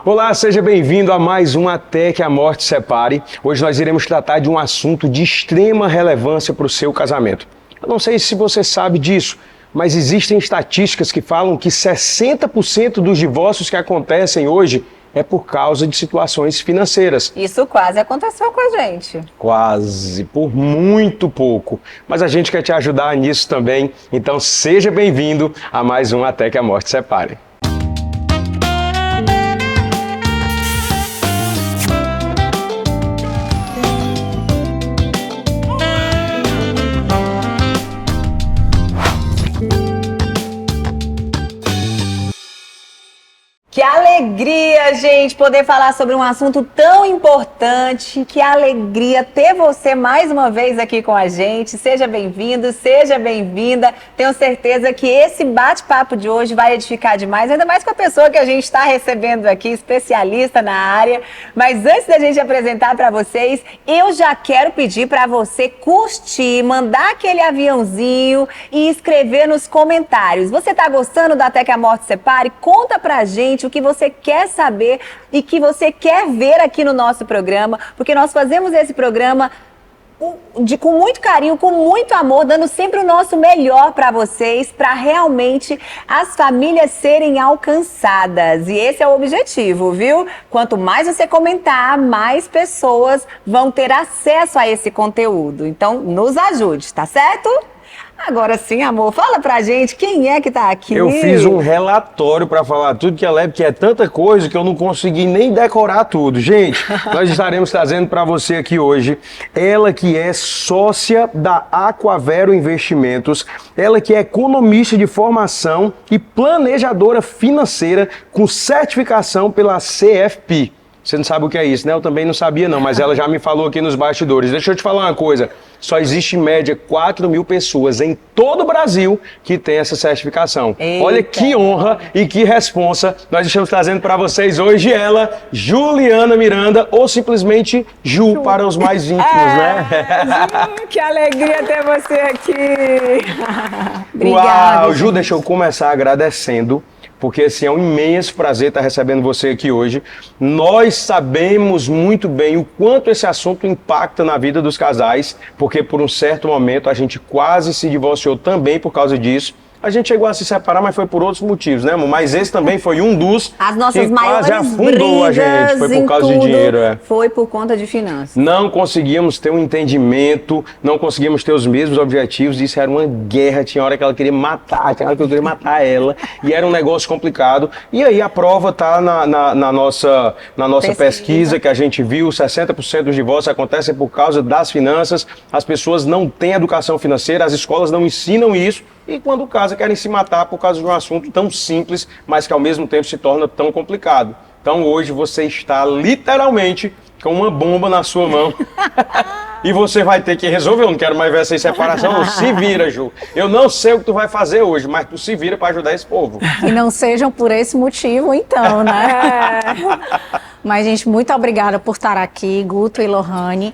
Olá, seja bem-vindo a mais um Até que a Morte Separe. Hoje nós iremos tratar de um assunto de extrema relevância para o seu casamento. Eu não sei se você sabe disso, mas existem estatísticas que falam que 60% dos divórcios que acontecem hoje é por causa de situações financeiras. Isso quase aconteceu com a gente. Quase, por muito pouco. Mas a gente quer te ajudar nisso também, então seja bem-vindo a mais um Até que a Morte Separe. Que alegria, gente, poder falar sobre um assunto tão importante. Que alegria ter você mais uma vez aqui com a gente. Seja bem-vindo, seja bem-vinda. Tenho certeza que esse bate-papo de hoje vai edificar demais, ainda mais com a pessoa que a gente está recebendo aqui, especialista na área. Mas antes da gente apresentar para vocês, eu já quero pedir para você curtir, mandar aquele aviãozinho e escrever nos comentários. Você está gostando do Até que a Morte Separe? Conta pra gente o que você quer saber e que você quer ver aqui no nosso programa, porque nós fazemos esse programa com muito carinho, com muito amor, dando sempre o nosso melhor para vocês, para realmente as famílias serem alcançadas. E esse é o objetivo, viu? Quanto mais você comentar, mais pessoas vão ter acesso a esse conteúdo. Então, nos ajude, tá certo? Agora sim, amor, fala pra gente quem é que tá aqui. Eu fiz um relatório para falar tudo que ela é, porque é tanta coisa que eu não consegui nem decorar tudo. Gente, nós estaremos trazendo para você aqui hoje ela que é sócia da Aquavero Investimentos, ela que é economista de formação e planejadora financeira com certificação pela CFP. Você não sabe o que é isso, né? Eu também não sabia não, mas ela já me falou aqui nos bastidores. Deixa eu te falar uma coisa, só existe em média 4.000 pessoas em todo o Brasil que tem essa certificação. Eita. Olha que honra e que responsa nós estamos trazendo para vocês hoje ela, Juliana Miranda, ou simplesmente Ju, para os mais íntimos, né? Ju, que alegria ter você aqui. Obrigada. Uau, Ju, deixa eu começar agradecendo, porque assim, é um imenso prazer estar recebendo você aqui hoje. Nós sabemos muito bem o quanto esse assunto impacta na vida dos casais, porque por um certo momento a gente quase se divorciou também por causa disso. A gente chegou a se separar, mas foi por outros motivos, né, amor? Mas esse também foi um dos As nossas que maiores quase afundou a gente. Foi por causa de dinheiro, Foi por conta de finanças. Não conseguíamos ter um entendimento, não conseguíamos ter os mesmos objetivos, isso era uma guerra, tinha hora que ela queria matar, tinha hora que eu queria matar ela, e era um negócio complicado. E aí a prova está na nossa pesquisa que a gente viu, 60% dos divórcios acontecem por causa das finanças, as pessoas não têm educação financeira, as escolas não ensinam isso, e quando casa querem se matar por causa de um assunto tão simples, mas que ao mesmo tempo se torna tão complicado. Então hoje você está literalmente com uma bomba na sua mão e você vai ter que resolver. Eu não quero mais ver essa separação, não. Se vira, Ju. Eu não sei o que tu vai fazer hoje, mas tu se vira para ajudar esse povo. E não sejam por esse motivo, então, né? Mas, gente, muito obrigada por estar aqui, Guto e Lohane.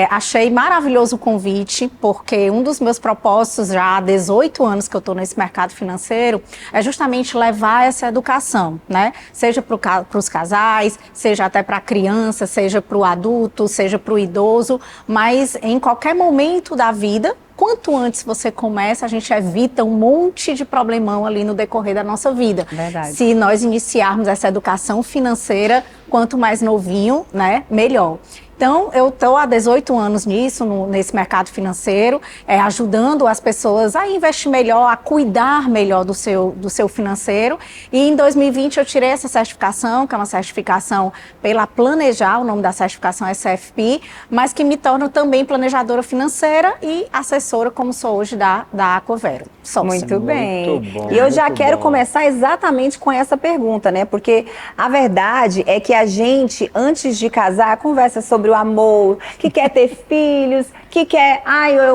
Achei maravilhoso o convite, porque um dos meus propósitos já há 18 anos que eu estou nesse mercado financeiro é justamente levar essa educação, né? Seja para os casais, seja até para a criança, seja para o adulto, seja para o idoso, mas em qualquer momento da vida, quanto antes você começa, a gente evita um monte de problemão ali no decorrer da nossa vida. Verdade. Se nós iniciarmos essa educação financeira, quanto mais novinho, né, melhor. Então, eu estou há 18 anos nisso, nesse mercado financeiro, ajudando as pessoas a investir melhor, a cuidar melhor do seu financeiro. E em 2020 eu tirei essa certificação, que é uma certificação pela Planejar, o nome da certificação é CFP, mas que me torna também planejadora financeira e assessora, como sou hoje da Aquavero. Muito bem. Muito bom, e eu já muito quero bom. começar exatamente com essa pergunta, né? Porque a verdade é que a gente, antes de casar, conversa sobre o amor, que quer ter filhos, que quer,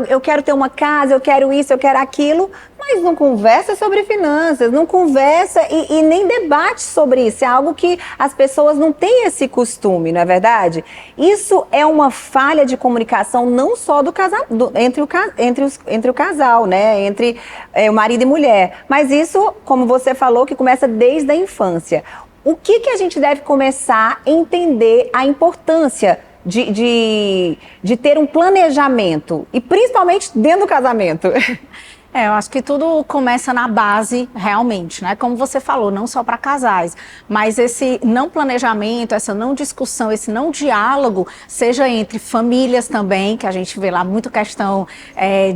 eu quero ter uma casa, eu quero isso, eu quero aquilo, mas não conversa sobre finanças, não conversa e nem debate sobre isso. É algo que as pessoas não têm esse costume, não é verdade? Isso é uma falha de comunicação não só do casal, entre o casal, né? Entre o marido e mulher. Mas isso, como você falou, que começa desde a infância. o que a gente deve começar a entender a importância de ter um planejamento, e principalmente dentro do casamento? Eu acho que tudo começa na base, realmente, né? Como você falou, não só para casais, mas esse não planejamento, essa não discussão, esse não diálogo, seja entre famílias também, que a gente vê lá muito questão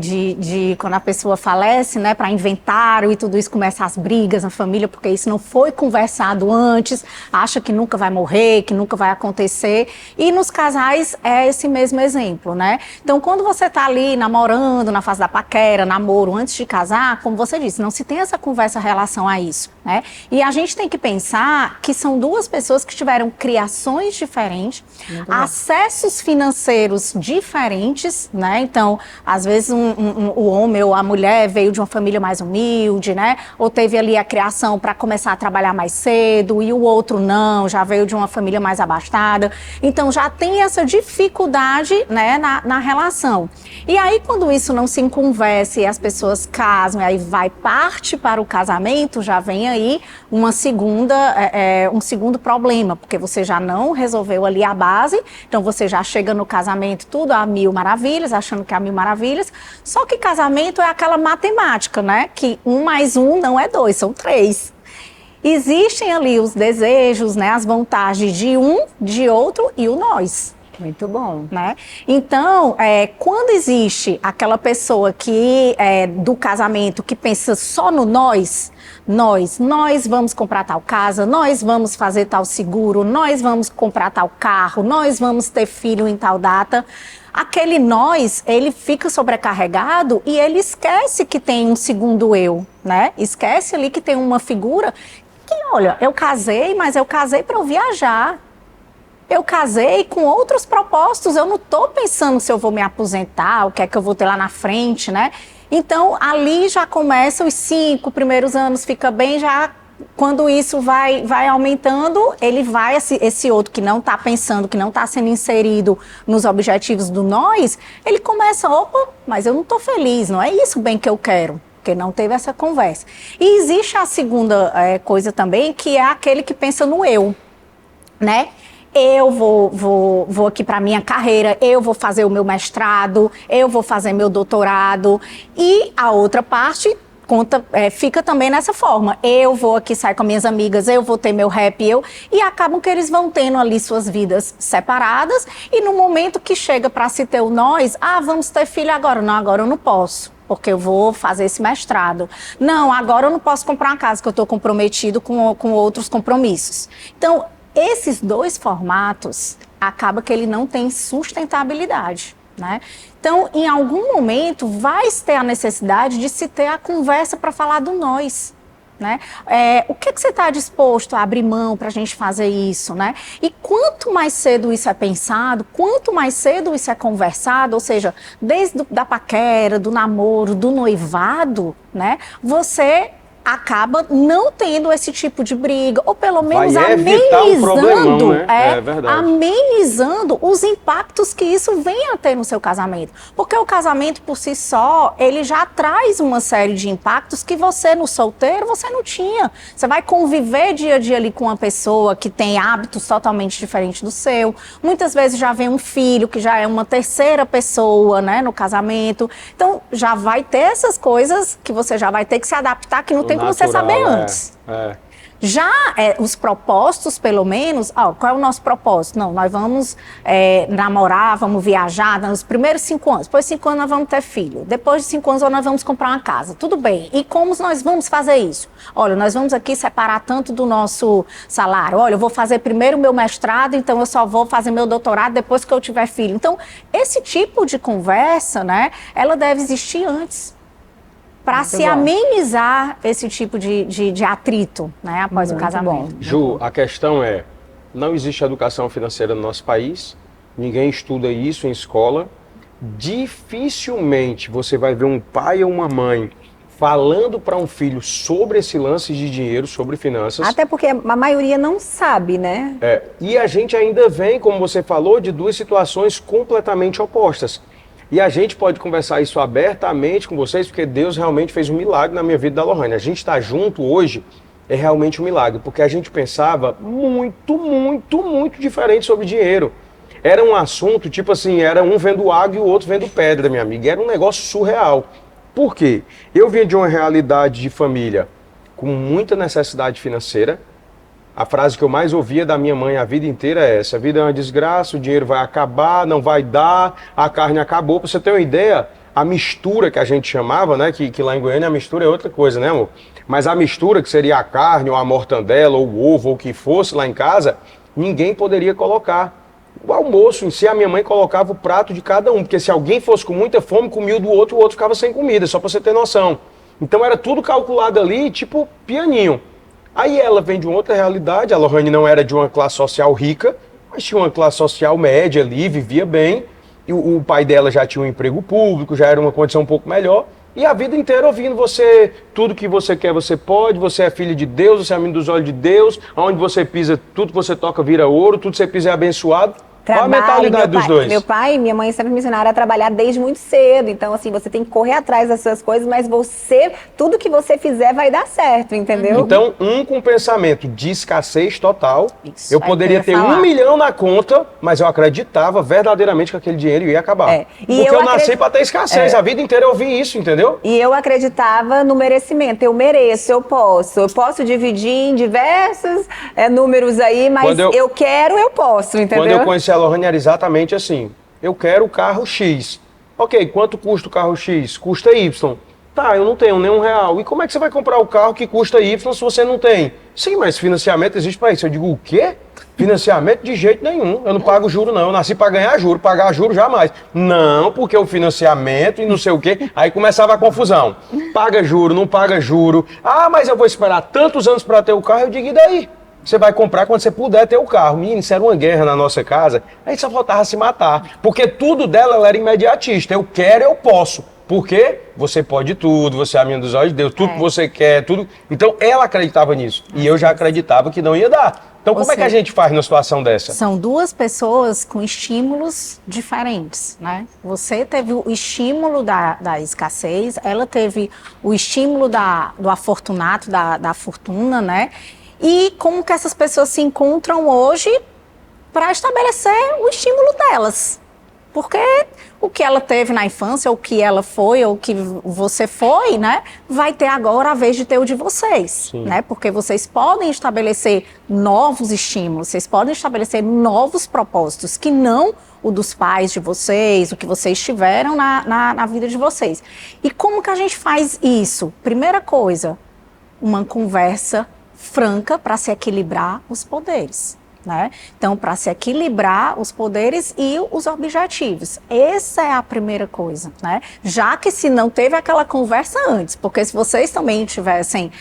de quando a pessoa falece, né? Para inventário e tudo isso, começa as brigas na família, porque isso não foi conversado antes, acha que nunca vai morrer, que nunca vai acontecer. E nos casais é esse mesmo exemplo, né? Então, quando você está ali namorando, na fase da paquera, namoro, antes de casar, como você disse, não se tem essa conversa em relação a isso, né? E a gente tem que pensar que são duas pessoas que tiveram criações diferentes, acessos financeiros diferentes, né? Então, às vezes o homem ou a mulher veio de uma família mais humilde, né? Ou teve ali a criação para começar a trabalhar mais cedo e o outro não, já veio de uma família mais abastada. Então, já tem essa dificuldade, né, na relação. E aí, quando isso não se conversa e as pessoas casam e aí vai parte para o casamento, já vem aí um segundo problema, porque você já não resolveu ali a base, então você já chega no casamento tudo a mil maravilhas, achando que é a mil maravilhas, só que casamento é aquela matemática, né, que 1 mais 1 não é 2, são 3. Existem ali os desejos, né, as vontades de um, de outro e o nós. Muito bom. Né? Então, quando existe aquela pessoa que do casamento que pensa só no nós vamos comprar tal casa, nós vamos fazer tal seguro, nós vamos comprar tal carro, nós vamos ter filho em tal data, aquele nós, ele fica sobrecarregado e ele esquece que tem um segundo eu, né? Esquece ali que tem uma figura que, olha, eu casei, mas eu casei para eu viajar. Eu casei com outros propósitos, eu não estou pensando se eu vou me aposentar, o que é que eu vou ter lá na frente, né? Então, ali já começa os 5 primeiros anos, fica bem, já quando isso vai aumentando, ele vai, esse outro que não está pensando, que não está sendo inserido nos objetivos do nós, ele começa, opa, mas eu não estou feliz, não é isso bem que eu quero. Porque não teve essa conversa. E existe a segunda coisa também, que é aquele que pensa no eu, né? Eu vou aqui para a minha carreira, eu vou fazer o meu mestrado, eu vou fazer meu doutorado. E a outra parte fica também nessa forma. Eu vou aqui sair com minhas amigas, eu vou ter meu happy, e acabam que eles vão tendo ali suas vidas separadas. E no momento que chega para se ter o nós, vamos ter filho agora. Não, agora eu não posso, porque eu vou fazer esse mestrado. Não, agora eu não posso comprar uma casa, que eu estou comprometido com outros compromissos. Então, esses dois formatos, acaba que ele não tem sustentabilidade, né? Então, em algum momento, vai ter a necessidade de se ter a conversa para falar do nós, né? O que você está disposto a abrir mão para a gente fazer isso, né? E quanto mais cedo isso é pensado, quanto mais cedo isso é conversado, ou seja, desde da paquera, do namoro, do noivado, né? Você acaba não tendo esse tipo de briga, ou pelo menos amenizando, amenizando os impactos que isso vem a ter no seu casamento. Porque o casamento por si só, ele já traz uma série de impactos que você no solteiro, você não tinha. Você vai conviver dia a dia ali com uma pessoa que tem hábitos totalmente diferentes do seu. Muitas vezes já vem um filho que já é uma terceira pessoa, né, no casamento. Então, já vai ter essas coisas que você já vai ter que se adaptar, que não tem como você saber antes. Já os propósitos, pelo menos, qual é o nosso propósito? Não, nós vamos namorar, vamos viajar nos primeiros 5 anos. Depois de 5 anos nós vamos ter filho. Depois de 5 anos nós vamos comprar uma casa. Tudo bem. E como nós vamos fazer isso? Olha, nós vamos aqui separar tanto do nosso salário. Olha, eu vou fazer primeiro meu mestrado, então eu só vou fazer meu doutorado depois que eu tiver filho. Então, esse tipo de conversa, né, ela deve existir antes, para se amenizar esse tipo de atrito, né, após o casamento. Ju, a questão é, não existe educação financeira no nosso país, ninguém estuda isso em escola, dificilmente você vai ver um pai ou uma mãe falando para um filho sobre esse lance de dinheiro, sobre finanças. Até porque a maioria não sabe, né? E a gente ainda vem, como você falou, de 2 situações completamente opostas. E a gente pode conversar isso abertamente com vocês, porque Deus realmente fez um milagre na minha vida da Lohane. A gente está junto hoje é realmente um milagre, porque a gente pensava muito diferente sobre dinheiro. Era um assunto, tipo assim, era um vendo água e o outro vendo pedra, minha amiga. Era um negócio surreal. Por quê? Eu vinha de uma realidade de família com muita necessidade financeira. A frase que eu mais ouvia da minha mãe a vida inteira é essa: a vida é uma desgraça, o dinheiro vai acabar, não vai dar, a carne acabou. Pra você ter uma ideia, a mistura que a gente chamava, né, que lá em Goiânia a mistura é outra coisa, né, amor? Mas a mistura, que seria a carne, ou a mortandela, ou o ovo, ou o que fosse lá em casa, ninguém poderia colocar. O almoço em si, a minha mãe colocava o prato de cada um, porque se alguém fosse com muita fome, comia o do outro, o outro ficava sem comida, só pra você ter noção. Então era tudo calculado ali, tipo pianinho. Aí ela vem de uma outra realidade, a Lohane não era de uma classe social rica, mas tinha uma classe social média ali, vivia bem, e o pai dela já tinha um emprego público, já era uma condição um pouco melhor, e a vida inteira ouvindo você, tudo que você quer você pode, você é filho de Deus, você é menino dos olhos de Deus, aonde você pisa, tudo que você toca vira ouro, tudo que você pisa é abençoado. Qual a mentalidade dos dois? Meu pai e minha mãe sempre me ensinaram a trabalhar desde muito cedo. Então, assim, você tem que correr atrás das suas coisas, mas tudo que você fizer vai dar certo, entendeu? Então, com pensamento de escassez total, Isso, eu poderia ter falar. 1 milhão na conta, mas eu acreditava verdadeiramente que aquele dinheiro ia acabar. E Porque eu eu nasci para ter escassez, a vida inteira eu ouvi isso, entendeu? E eu acreditava no merecimento. Eu mereço, eu posso. Eu posso dividir em diversos números aí, mas eu quero, eu posso, entendeu? Quando eu conheci a Lohane era exatamente assim. Eu quero o carro X. Ok, quanto custa o carro X? Custa Y. Tá, eu não tenho nem R$1. E como é que você vai comprar o carro que custa Y se você não tem? Sim, mas financiamento existe para isso. Eu digo, o quê? Financiamento de jeito nenhum. Eu não pago juro, não. Eu nasci para ganhar juro. Pagar juro jamais. Não, porque o financiamento e não sei o quê. Aí começava a confusão. Paga juro, não paga juro. Ah, mas eu vou esperar tantos anos para ter o carro. Eu digo, e daí? Você vai comprar quando você puder ter o carro. Menino, isso era uma guerra na nossa casa. A gente só faltava se matar. Porque tudo dela ela era imediatista. Eu quero, eu posso. Porque você pode tudo, você é a menina dos olhos de Deus, tudo que você quer, tudo. Então ela acreditava nisso. E eu já acreditava que não ia dar. Então como é que a gente faz numa situação dessa? São duas pessoas com estímulos diferentes, né? Você teve o estímulo da escassez, ela teve o estímulo do afortunato, da fortuna, né? E como que essas pessoas se encontram hoje para estabelecer o estímulo delas. Porque o que ela teve na infância, o que ela foi, ou o que você foi, né, vai ter agora a vez de ter o de vocês, né? Porque vocês podem estabelecer novos estímulos, vocês podem estabelecer novos propósitos, que não o dos pais de vocês, o que vocês tiveram na vida de vocês. E como que a gente faz isso? Primeira coisa, uma conversa franca para se equilibrar os poderes, né? Então, para se equilibrar os poderes e os objetivos. Essa é a primeira coisa, né? Já que se não teve aquela conversa antes, porque se vocês também tivessem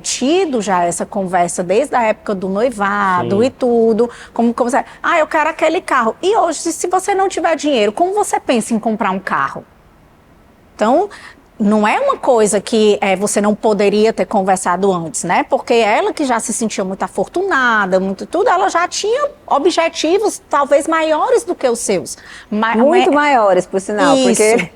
tido já essa conversa desde a época do noivado e tudo, como você, eu quero aquele carro. E hoje, se você não tiver dinheiro, como você pensa em comprar um carro? Então, não é uma coisa que você não poderia ter conversado antes, né? Porque ela que já se sentia muito afortunada, muito tudo, ela já tinha objetivos talvez maiores do que os seus. Muito maiores, por sinal. Isso. Porque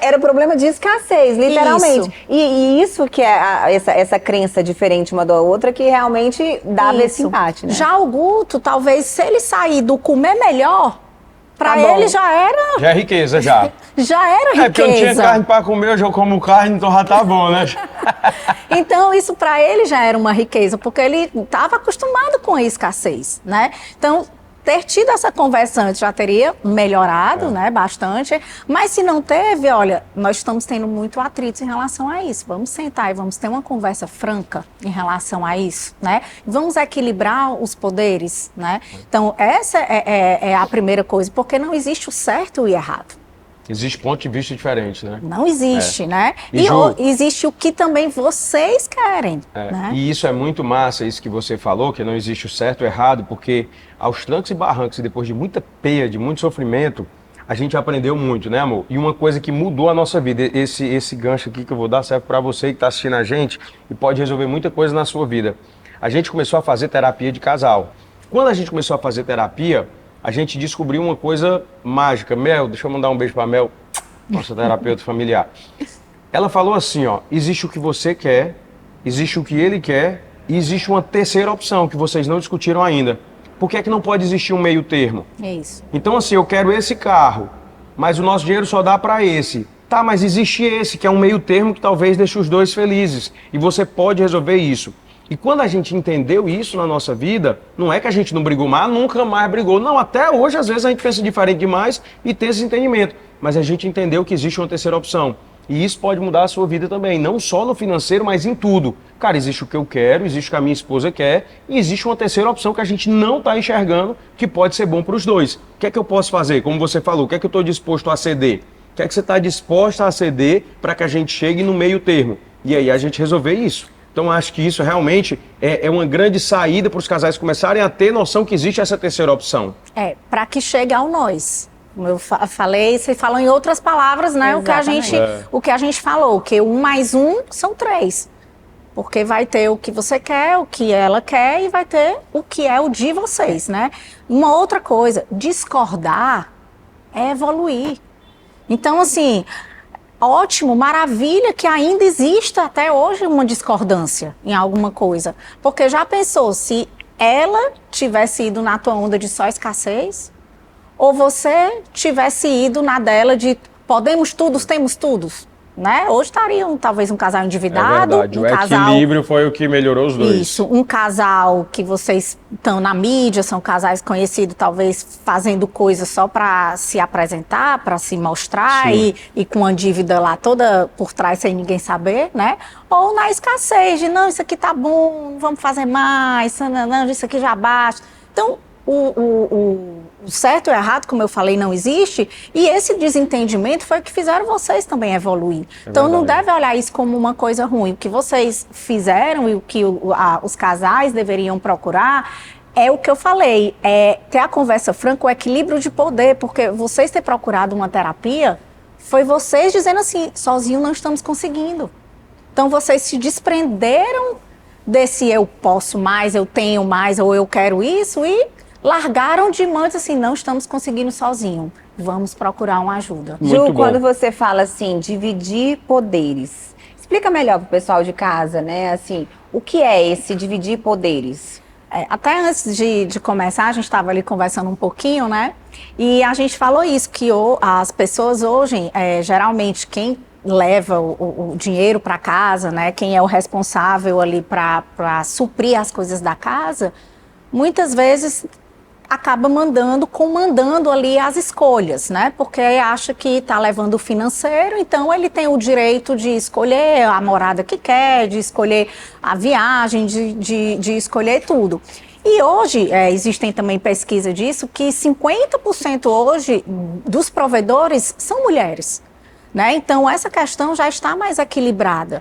era um problema de escassez, literalmente. Isso. E isso que é essa crença diferente uma da outra que realmente dava esse empate, né? Já o Guto, talvez, se ele sair do comer melhor, pra ele já era... Já é riqueza, já. Já era riqueza. Porque eu não tinha carne para comer, hoje eu como carne, então já tá bom, né? Então, isso para ele já era uma riqueza, porque ele estava acostumado com a escassez, né? Então, ter tido essa conversa antes já teria melhorado, né, bastante. Mas se não teve, olha, nós estamos tendo muito atrito em relação a isso. Vamos sentar e vamos ter uma conversa franca em relação a isso, né? Vamos equilibrar os poderes, né? Então, essa é a primeira coisa, porque não existe o certo e o errado. Existe ponto de vista diferente, né? Não existe, né? E existe o que também vocês querem, né? E isso é muito massa, isso que você falou, que não existe o certo e o errado, porque aos trancos e barrancos, e depois de muita peia, de muito sofrimento, a gente aprendeu muito, né, amor? E uma coisa que mudou a nossa vida, esse gancho aqui que eu vou dar serve para você que está assistindo a gente e pode resolver muita coisa na sua vida. A gente começou a fazer terapia de casal. Quando a gente começou a fazer terapia, a gente descobriu uma coisa mágica. Mel, deixa eu mandar um beijo pra Mel, nossa terapeuta familiar. Ela falou assim, ó, existe o que você quer existe o que ele quer e existe uma terceira opção que vocês não discutiram ainda. Por que é que não pode existir um meio termo? É isso. Então assim, eu quero esse carro, mas o nosso dinheiro só dá para esse. Tá, mas existe esse, que é um meio termo que talvez deixe os dois felizes. E você pode resolver isso. E quando a gente entendeu isso na nossa vida, não é que a gente não brigou mais, nunca mais brigou. Não, até hoje, às vezes, a gente pensa diferente demais e tem esse entendimento. Mas a gente entendeu que existe uma terceira opção. E isso pode mudar a sua vida também, não só no financeiro, mas em tudo. Cara, existe o que eu quero, existe o que a minha esposa quer, e existe uma terceira opção que a gente não está enxergando, que pode ser bom para os dois. O que é que eu posso fazer? Como você falou, o que é que eu estou disposto a ceder? O que é que você está disposta a ceder para que a gente chegue no meio termo? E aí a gente resolver isso. Então, acho que isso realmente é uma grande saída para os casais começarem a ter noção que existe essa terceira opção. Para que chegue ao nós. Como eu falei, você falou em outras palavras, né? O que a gente falou, que 1 mais 1 são 3. Porque vai ter o que você quer, o que ela quer e vai ter o que é o de vocês, né? Uma outra coisa, discordar é evoluir. Então, assim, ótimo, maravilha que ainda exista até hoje uma discordância em alguma coisa. Porque já pensou, se ela tivesse ido na tua onda de só escassez, ou você tivesse ido na dela de podemos todos, temos todos, né? Hoje estariam talvez um casal endividado, É verdade, um o casal... equilíbrio foi o que melhorou os dois. Isso, um casal que vocês estão na mídia, são casais conhecidos, talvez fazendo coisas só para se apresentar, para se mostrar e com a dívida lá toda por trás sem ninguém saber, né? Ou na escassez de, não, isso aqui tá bom, vamos fazer mais, não, isso aqui já basta. Então, o certo e o errado, como eu falei, não existe, e esse desentendimento foi o que fizeram vocês também evoluir. Então não deve olhar isso como uma coisa ruim. O que vocês fizeram e o que os casais deveriam procurar é o que eu falei, é ter a conversa franca, o equilíbrio de poder, porque vocês ter procurado uma terapia foi vocês dizendo assim, sozinho não estamos conseguindo. Então vocês se desprenderam desse eu posso mais, eu tenho mais, ou eu quero isso, e largaram de mão e disseram assim, não estamos conseguindo sozinho, vamos procurar uma ajuda. Ju, quando você fala assim, dividir poderes, explica melhor pro pessoal de casa, né, assim, o que é esse dividir poderes? Até antes de começar, a gente estava ali conversando um pouquinho, né, e a gente falou isso, que as pessoas hoje, geralmente, quem leva o dinheiro para casa, né, quem é o responsável ali para suprir as coisas da casa, muitas vezes acaba comandando ali as escolhas, né? Porque acha que está levando o financeiro, então ele tem o direito de escolher a morada que quer, de escolher a viagem, de escolher tudo. E hoje, existem também pesquisas disso, que 50% hoje dos provedores são mulheres, né? Então essa questão já está mais equilibrada.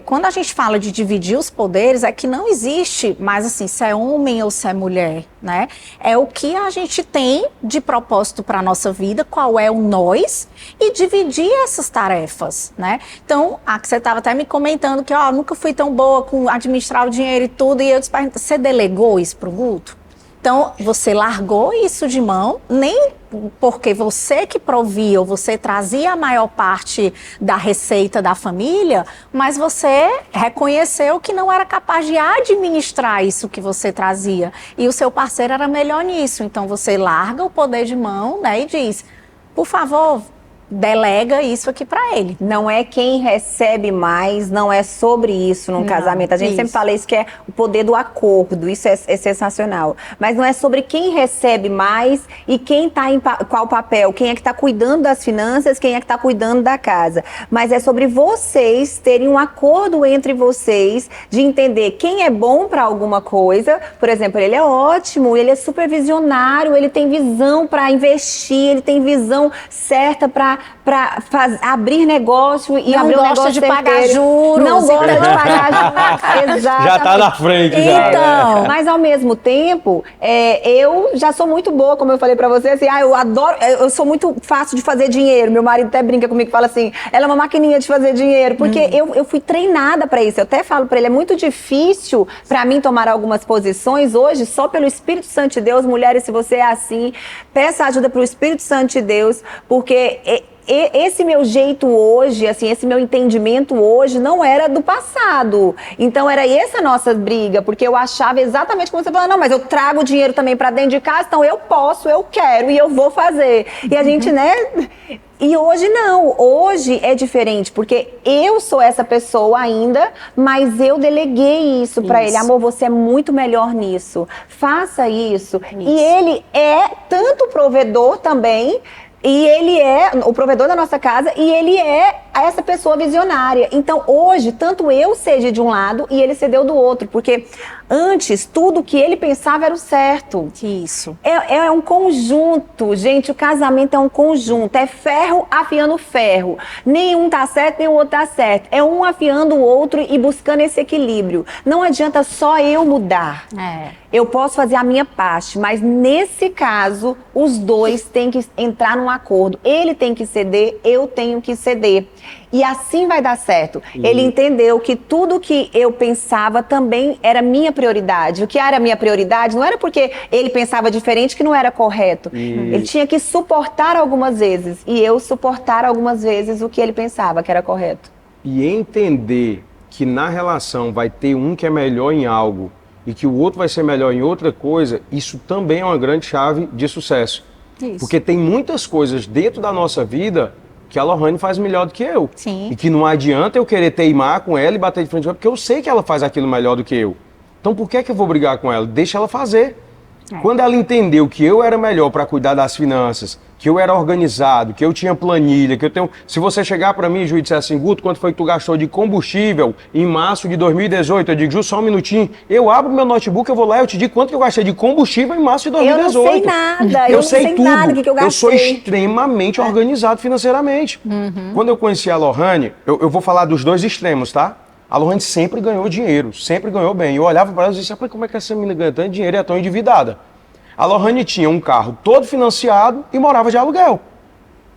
Quando a gente fala de dividir os poderes, é que não existe mais assim, se é homem ou se é mulher, né? É o que a gente tem de propósito para a nossa vida, qual é o nós, e dividir essas tarefas, né? Então, que você estava até me comentando que nunca fui tão boa com administrar o dinheiro e tudo, e eu te pergunto, você delegou isso para o Guto? Então, você largou isso de mão, nem porque você que provia ou você trazia a maior parte da receita da família, mas você reconheceu que não era capaz de administrar isso que você trazia. E o seu parceiro era melhor nisso. Então, você larga o poder de mão, né, e diz, por favor, delega isso aqui para ele. Não é quem recebe mais, não é sobre isso num casamento. A gente sempre fala isso, que é o poder do acordo, isso é sensacional. Mas não é sobre quem recebe mais e quem está em qual papel, quem é que está cuidando das finanças, quem é que está cuidando da casa. Mas é sobre vocês terem um acordo entre vocês de entender quem é bom para alguma coisa. Por exemplo, ele é ótimo, ele é supervisionário, ele tem visão para investir, ele tem visão certa para abrir negócio e não abrir um negócio gosta de pagar juros. Não gosta de pagar juros. Exatamente. Já está na frente. Então, mas ao mesmo tempo, eu já sou muito boa, como eu falei pra você, assim, eu adoro, eu sou muito fácil de fazer dinheiro. Meu marido até brinca comigo e fala assim, ela é uma maquininha de fazer dinheiro, porque eu fui treinada pra isso. Eu até falo pra ele, é muito difícil pra mim tomar algumas posições hoje, só pelo Espírito Santo de Deus. Mulheres, se você é assim, peça ajuda pro Espírito Santo de Deus, porque esse meu jeito hoje, assim, esse meu entendimento hoje não era do passado. Então era essa a nossa briga, porque eu achava exatamente como você falou, não, mas eu trago dinheiro também para dentro de casa, então eu posso, eu quero e eu vou fazer. E a gente, né? E hoje não, hoje é diferente, porque eu sou essa pessoa ainda, mas eu deleguei isso para ele. Amor, você é muito melhor nisso, faça isso. E ele é tanto provedor também, e ele é o provedor da nossa casa, e ele é essa pessoa visionária. Então hoje, tanto eu cedi de um lado e ele cedeu do outro, porque antes tudo que ele pensava era o certo. Isso. É um conjunto, gente, o casamento é um conjunto, é ferro afiando ferro. Nenhum tá certo, nem o outro tá certo. É um afiando o outro e buscando esse equilíbrio. Não adianta só eu mudar. Eu posso fazer a minha parte, mas nesse caso, os dois têm que entrar num acordo. Ele tem que ceder, eu tenho que ceder. E assim vai dar certo. Ele entendeu que tudo que eu pensava também era minha prioridade. O que era minha prioridade não era porque ele pensava diferente que não era correto. Ele tinha que suportar algumas vezes. E eu suportar algumas vezes o que ele pensava que era correto. E entender que na relação vai ter um que é melhor em algo e que o outro vai ser melhor em outra coisa, isso também é uma grande chave de sucesso. Isso. Porque tem muitas coisas dentro da nossa vida que a Lohane faz melhor do que eu. Sim. E que não adianta eu querer teimar com ela e bater de frente com ela, porque eu sei que ela faz aquilo melhor do que eu. Então por que é que eu vou brigar com ela? Deixa ela fazer. Quando ela entendeu que eu era melhor para cuidar das finanças, que eu era organizado, que eu tinha planilha, que eu tenho... Se você chegar para mim, Ju, e disser assim, Guto, quanto foi que tu gastou de combustível em março de 2018? Eu digo, Ju, só um minutinho. Eu abro meu notebook, eu vou lá e eu te digo quanto que eu gastei de combustível em março de 2018. Eu não sei nada, eu sei não sei tudo. nada que eu gastei. Eu sou extremamente organizado financeiramente. Quando eu conheci a Lohane, eu vou falar dos dois extremos, tá? A Lohane sempre ganhou dinheiro, sempre ganhou bem. Eu olhava para ela e dizia, como é que essa menina ganha tanto dinheiro e é tão endividada? A Lohane tinha um carro todo financiado e morava de aluguel.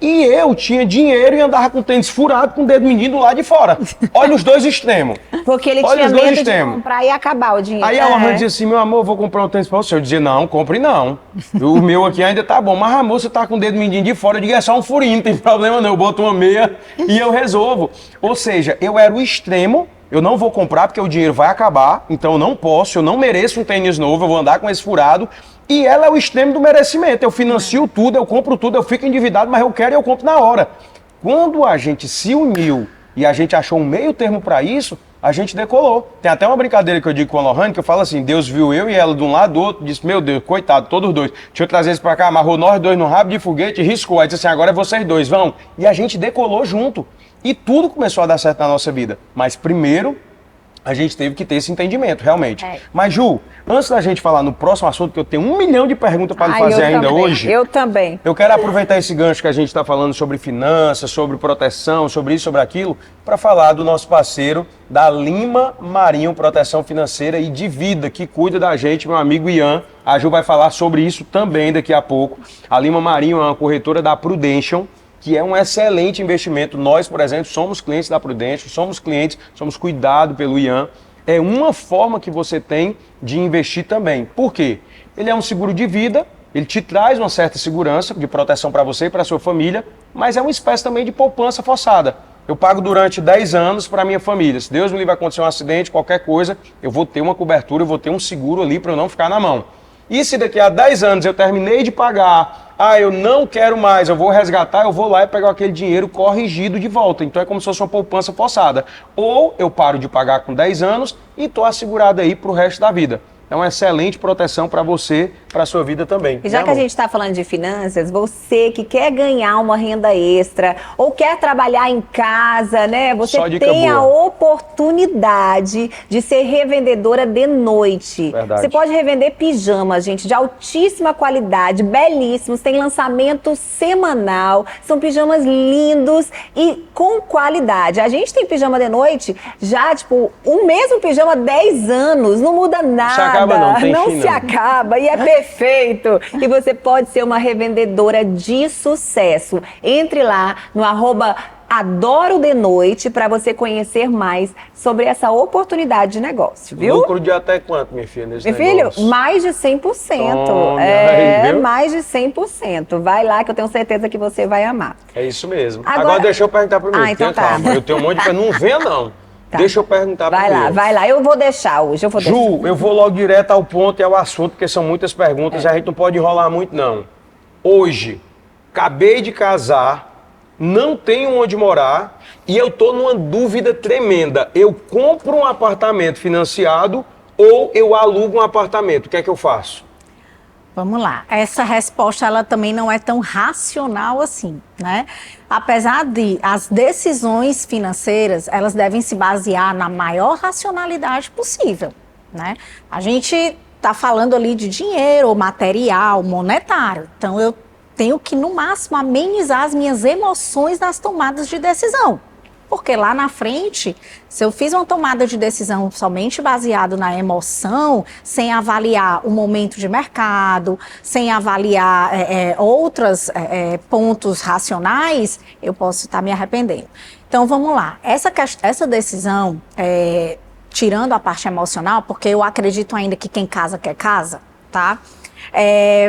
E eu tinha dinheiro e andava com tênis furado com o dedo menino do lado de fora. Olha os dois extremos. Porque ele Olha tinha os dois medo de extremos. comprar e acabar o dinheiro. Aí a Lohane dizia assim, meu amor, eu vou comprar um tênis para você. Eu dizia, não, compre não. O meu aqui ainda tá bom. Mas amor, você tá com o dedo mindinho de fora. Eu digo, é só um furinho, não tem problema não. Eu boto uma meia e eu resolvo. Ou seja, eu era o extremo. Eu não vou comprar porque o dinheiro vai acabar. Então eu não posso, eu não mereço um tênis novo. Eu vou andar com esse furado. E ela é o extremo do merecimento. Eu financio tudo, eu compro tudo, eu fico endividado, mas eu quero e eu compro na hora. Quando a gente se uniu e a gente achou um meio termo para isso, a gente decolou. Tem até uma brincadeira que eu digo com a Lohane, que eu falo assim, Deus viu eu e ela de um lado do outro, disse, meu Deus, coitado, todos dois. Deixa eu trazer isso para cá, amarrou nós dois no rabo de foguete, riscou. Aí disse assim, agora é vocês dois, vão. E a gente decolou junto. E tudo começou a dar certo na nossa vida. Mas primeiro, a gente teve que ter esse entendimento, realmente. Mas, Ju, antes da gente falar no próximo assunto, que eu tenho 1 milhão de perguntas para lhe fazer ainda também, hoje. Eu também. Eu quero aproveitar esse gancho que a gente está falando sobre finanças, sobre proteção, sobre isso, sobre aquilo, para falar do nosso parceiro da Lima Marinho Proteção Financeira e de Vida, que cuida da gente, meu amigo Ian. A Ju vai falar sobre isso também daqui a pouco. A Lima Marinho é uma corretora da Prudential, que é um excelente investimento. Nós, por exemplo, somos clientes da Prudential, somos cuidados pelo Ian. É uma forma que você tem de investir também. Por quê? Ele é um seguro de vida, ele te traz uma certa segurança de proteção para você e para a sua família, mas é uma espécie também de poupança forçada. Eu pago durante 10 anos para a minha família. Se Deus me livre acontecer um acidente, qualquer coisa, eu vou ter uma cobertura, eu vou ter um seguro ali para eu não ficar na mão. E se daqui a 10 anos eu terminei de pagar, eu não quero mais, eu vou resgatar, eu vou lá e pegar aquele dinheiro corrigido de volta. Então é como se fosse uma poupança forçada. Ou eu paro de pagar com 10 anos e estou assegurado aí para o resto da vida. É uma excelente proteção para você, para a sua vida também. E já que a gente está falando de finanças, você que quer ganhar uma renda extra ou quer trabalhar em casa, né? Você tem a oportunidade de ser revendedora de noite. Verdade. Você pode revender pijamas, gente, de altíssima qualidade, belíssimos, tem lançamento semanal, são pijamas lindos e com qualidade. A gente tem pijama de noite já, tipo, o mesmo pijama há 10 anos, não muda nada. Não se acaba e é perfeito. E você pode ser uma revendedora de sucesso. Entre lá no Adoro de Noite para você conhecer mais sobre essa oportunidade de negócio, viu? Lucro de até quanto, minha filha, nesse Meu filho, negócio? mais de 100%. Tome, É, aí, viu? mais de 100%. Vai lá que eu tenho certeza que você vai amar. É isso mesmo. Agora- Agora deixa eu perguntar primeiro. Ah, então Tenha tá. calma. Eu tenho um monte de perguntas. Não venha, não. Tá. Deixa eu perguntar Vai primeiro. lá, vai lá. Eu vou deixar hoje, eu vou deixar. Ju, eu vou logo direto ao ponto e ao assunto, porque são muitas perguntas e a gente não pode enrolar muito, não. Hoje, acabei de casar, não tenho onde morar e eu tô numa dúvida tremenda. Eu compro um apartamento financiado ou eu alugo um apartamento? O que é que eu faço? Vamos lá. Essa resposta ela também não é tão racional assim, né? Apesar de as decisões financeiras, elas devem se basear na maior racionalidade possível, né? A gente está falando ali de dinheiro, material, monetário. Então eu tenho que no máximo amenizar as minhas emoções nas tomadas de decisão. Porque lá na frente, se eu fiz uma tomada de decisão somente baseado na emoção, sem avaliar o momento de mercado, sem avaliar outros pontos racionais, eu posso estar me arrependendo. Então, vamos lá. Essa decisão, tirando a parte emocional, porque eu acredito ainda que quem casa quer casa, tá?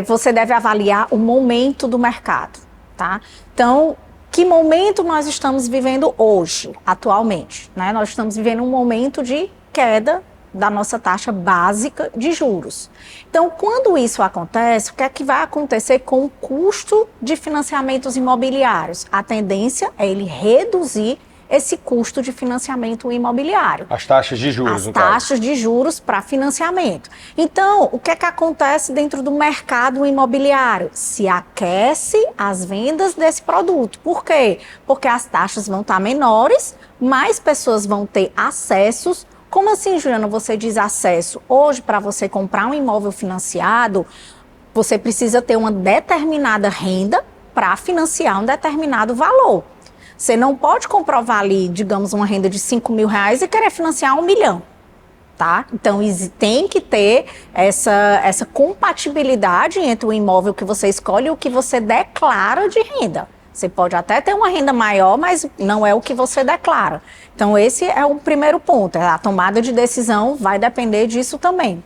Você deve avaliar o momento do mercado, tá? Então, que momento nós estamos vivendo hoje, atualmente, né? Nós estamos vivendo um momento de queda da nossa taxa básica de juros. Então, quando isso acontece, o que é que vai acontecer com o custo de financiamentos imobiliários? A tendência é ele reduzir esse custo de financiamento imobiliário. As taxas de juros, As taxas de juros para financiamento. Então, o que é que acontece dentro do mercado imobiliário? Se aquece as vendas desse produto. Por quê? Porque as taxas vão estar menores, mais pessoas vão ter acessos. Como assim, Juliana, você diz acesso? Hoje, para você comprar um imóvel financiado, você precisa ter uma determinada renda para financiar um determinado valor. Você não pode comprovar ali, digamos, uma renda de R$5.000 e querer financiar 1 milhão, tá? Então, tem que ter essa compatibilidade entre o imóvel que você escolhe e o que você declara de renda. Você pode até ter uma renda maior, mas não é o que você declara. Então, esse é o primeiro ponto. A tomada de decisão vai depender disso também.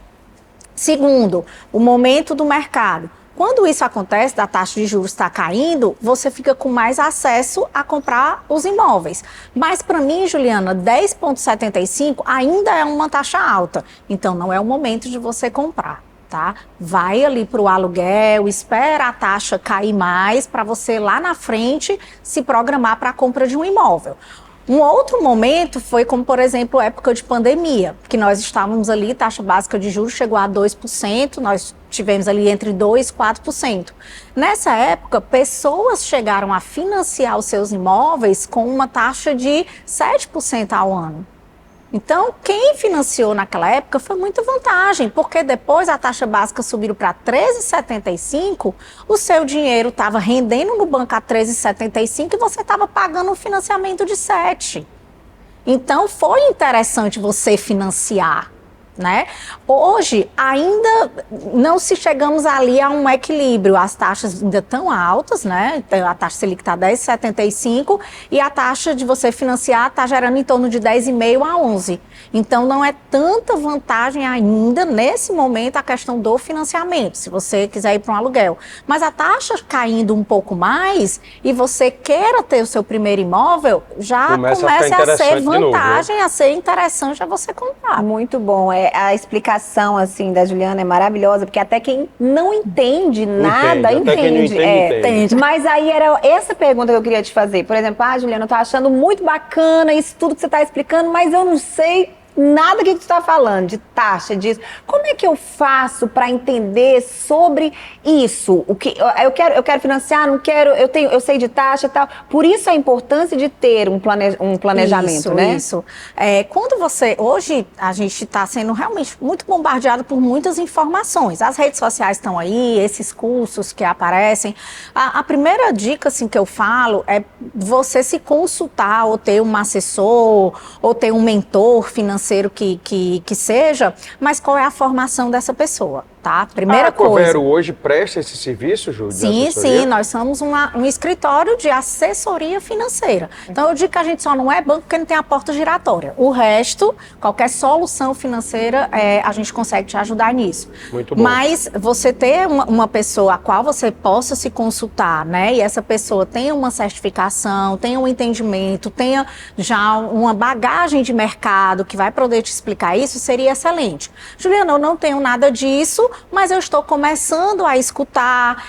Segundo, o momento do mercado. Quando isso acontece, da taxa de juros está caindo, você fica com mais acesso a comprar os imóveis. Mas para mim, Juliana, 10,75 ainda é uma taxa alta. Então não é o momento de você comprar, tá? Vai ali para o aluguel, espera a taxa cair mais para você lá na frente se programar para a compra de um imóvel. Um outro momento foi como, por exemplo, a época de pandemia, que nós estávamos ali, taxa básica de juros chegou a 2%, nós tivemos ali entre 2% e 4%. Nessa época, pessoas chegaram a financiar os seus imóveis com uma taxa de 7% ao ano. Então, quem financiou naquela época foi muita vantagem, porque depois a taxa básica subiu para 13,75, o seu dinheiro estava rendendo no banco a 13,75 e você estava pagando um financiamento de 7. Então, foi interessante você financiar, né? Hoje, ainda não se chegamos ali a um equilíbrio, as taxas ainda estão altas, né? A taxa Selic está 10,75 e a taxa de você financiar está gerando em torno de 10,5 a 11. Então, não é tanta vantagem ainda, nesse momento, a questão do financiamento, se você quiser ir para um aluguel. Mas a taxa caindo um pouco mais e você queira ter o seu primeiro imóvel, já começa a ser vantagem, a ser interessante a você comprar. Muito bom. A explicação assim da Juliana é maravilhosa, porque até quem não entende nada entende. Até quem não entende. Mas aí era essa pergunta que eu queria te fazer. Por exemplo, Juliana, eu tô achando muito bacana isso tudo que você está explicando, mas eu não sei nada que tu está falando, de taxa, disso. Como é que eu faço para entender sobre isso? O que eu quero financiar, não quero, eu sei de taxa e tal. Por isso a importância de ter um planejamento, né? Isso. Quando hoje a gente está sendo realmente muito bombardeado por muitas informações. As redes sociais estão aí, esses cursos que aparecem. A primeira dica assim, que eu falo é você se consultar, ou ter um assessor, ou ter um mentor financeiro financeiro que seja, mas qual é a formação dessa pessoa, tá? Primeira A Covero hoje presta esse serviço, Ju? Sim, nós somos um escritório de assessoria financeira. Então, eu digo que a gente só não é banco porque não tem a porta giratória. O resto, qualquer solução financeira, a gente consegue te ajudar nisso. Muito bom. Mas você ter uma pessoa a qual você possa se consultar, né? E essa pessoa tenha uma certificação, tenha um entendimento, tenha já uma bagagem de mercado que vai poder te explicar isso, seria excelente. Juliana, eu não tenho nada disso, mas eu estou começando a escutar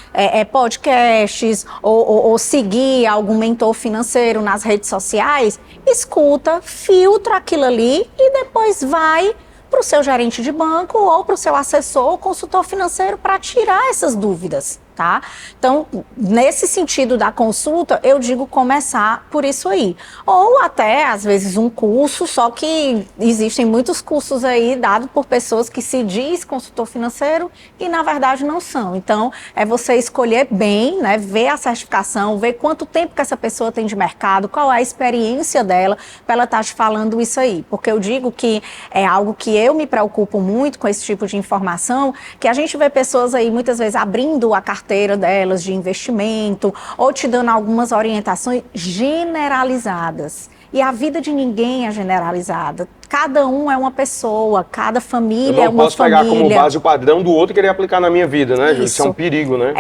podcasts ou seguir algum mentor financeiro nas redes sociais. Escuta, filtra aquilo ali e depois vai para o seu gerente de banco ou para o seu assessor ou consultor financeiro para tirar essas dúvidas, tá? Então, nesse sentido da consulta, eu digo começar por isso aí. Ou até, às vezes, um curso, só que existem muitos cursos aí dados por pessoas que se diz consultor financeiro e, na verdade, não são. Então, é você escolher bem, né? Ver a certificação, ver quanto tempo que essa pessoa tem de mercado, qual é a experiência dela para ela estar te falando isso aí. Porque eu digo que é algo que eu me preocupo muito com esse tipo de informação, que a gente vê pessoas aí, muitas vezes, abrindo a carteira delas de investimento ou te dando algumas orientações generalizadas. E a vida de ninguém é generalizada. Cada um é uma pessoa, cada família é uma família. Eu não posso pegar como base o padrão do outro e querer aplicar na minha vida, né, Ju? Isso é um perigo, né?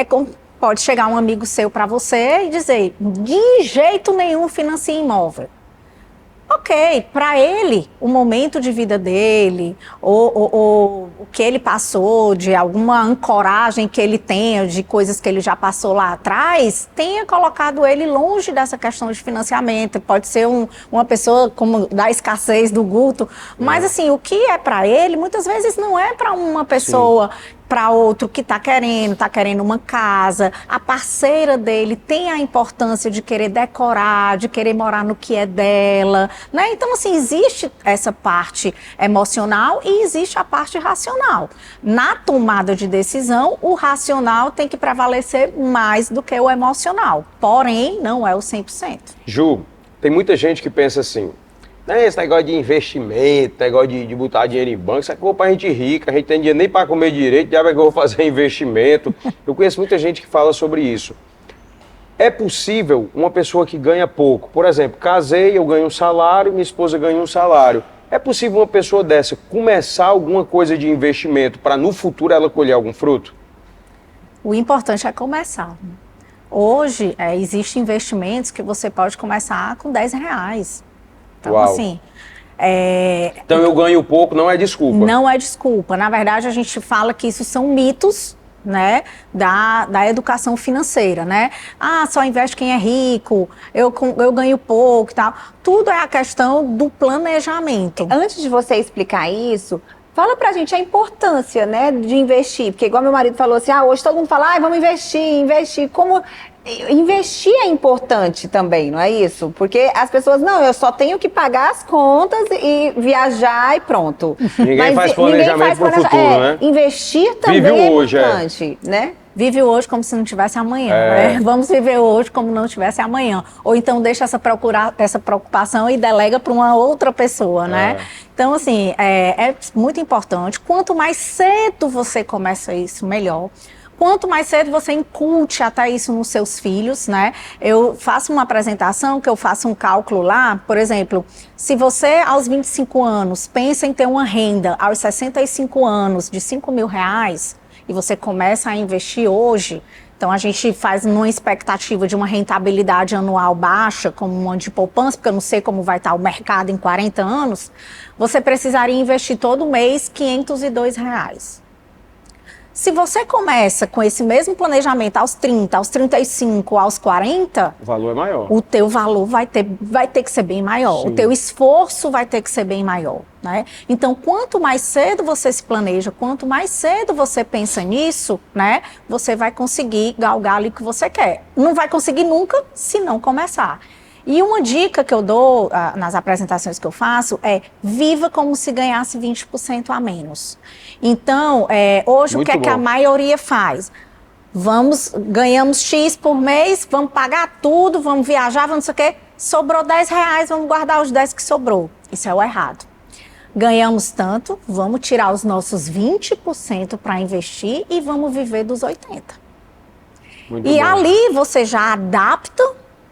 Pode chegar um amigo seu para você e dizer, de jeito nenhum financie imóvel. Ok, para ele, o momento de vida dele, ou o que ele passou, de alguma ancoragem que ele tenha, de coisas que ele já passou lá atrás, tenha colocado ele longe dessa questão de financiamento. Pode ser uma pessoa como da escassez do Guto, mas assim, o que é para ele, muitas vezes não é para uma pessoa... Sim. Para outro que está querendo uma casa, a parceira dele tem a importância de querer decorar, de querer morar no que é dela, né? Então, assim, existe essa parte emocional e existe a parte racional. Na tomada de decisão, o racional tem que prevalecer mais do que o emocional, porém, não é o 100%. Ju, tem muita gente que pensa assim, né, esse negócio de investimento, negócio de botar dinheiro em banco, isso é coisa pra gente rica, a gente tem dinheiro nem para comer direito, já vai que eu vou fazer investimento. Eu conheço muita gente que fala sobre isso. É possível uma pessoa que ganha pouco, por exemplo, casei, eu ganho um salário, minha esposa ganha um salário. É possível uma pessoa dessa começar alguma coisa de investimento para no futuro ela colher algum fruto? O importante é começar. Hoje, existem investimentos que você pode começar com R$10. Então, Uau. assim... Então eu ganho pouco, não é desculpa. Não é desculpa. Na verdade, a gente fala que isso são mitos, né, da educação financeira, né? Ah, só investe quem é rico, eu ganho pouco e tal. Tudo é a questão do planejamento. Antes de você explicar isso, fala pra gente a importância, né, de investir. Porque igual meu marido falou assim, hoje todo mundo fala, vamos investir. Como... Investir é importante também, não é isso? Porque as pessoas, eu só tenho que pagar as contas e viajar e pronto. Ninguém faz planejamento para o futuro, né? Investir também importante, né? Vive hoje como se não tivesse amanhã, né? Vamos viver hoje como não tivesse amanhã. Ou então deixa essa preocupação e delega para uma outra pessoa, né? Então, assim, é muito importante. Quanto mais cedo você começa isso, melhor. Quanto mais cedo você inculte até isso nos seus filhos, né? Eu faço uma apresentação que eu faço um cálculo lá, por exemplo, se você aos 25 anos pensa em ter uma renda aos 65 anos de R$5.000 e você começa a investir hoje, então a gente faz uma expectativa de uma rentabilidade anual baixa, como uma de poupança, porque eu não sei como vai estar o mercado em 40 anos, você precisaria investir todo mês R$502. Se você começa com esse mesmo planejamento aos 30, aos 35, aos 40... O valor é maior. O teu valor vai ter que ser bem maior. Sim. O teu esforço vai ter que ser bem maior, né? Então, quanto mais cedo você se planeja, quanto mais cedo você pensa nisso, né? Você vai conseguir galgar ali o que você quer. Não vai conseguir nunca se não começar. E uma dica que eu dou nas apresentações que eu faço é viva como se ganhasse 20% a menos. Então, hoje Muito o que é que a maioria faz? Ganhamos X por mês, vamos pagar tudo, vamos viajar, vamos não sei o quê. Sobrou R$10, vamos guardar os 10 que sobrou. Isso é o errado. ganhamos tanto, vamos tirar os nossos 20% para investir e vamos viver dos 80%. Muito E bom. ali você já adapta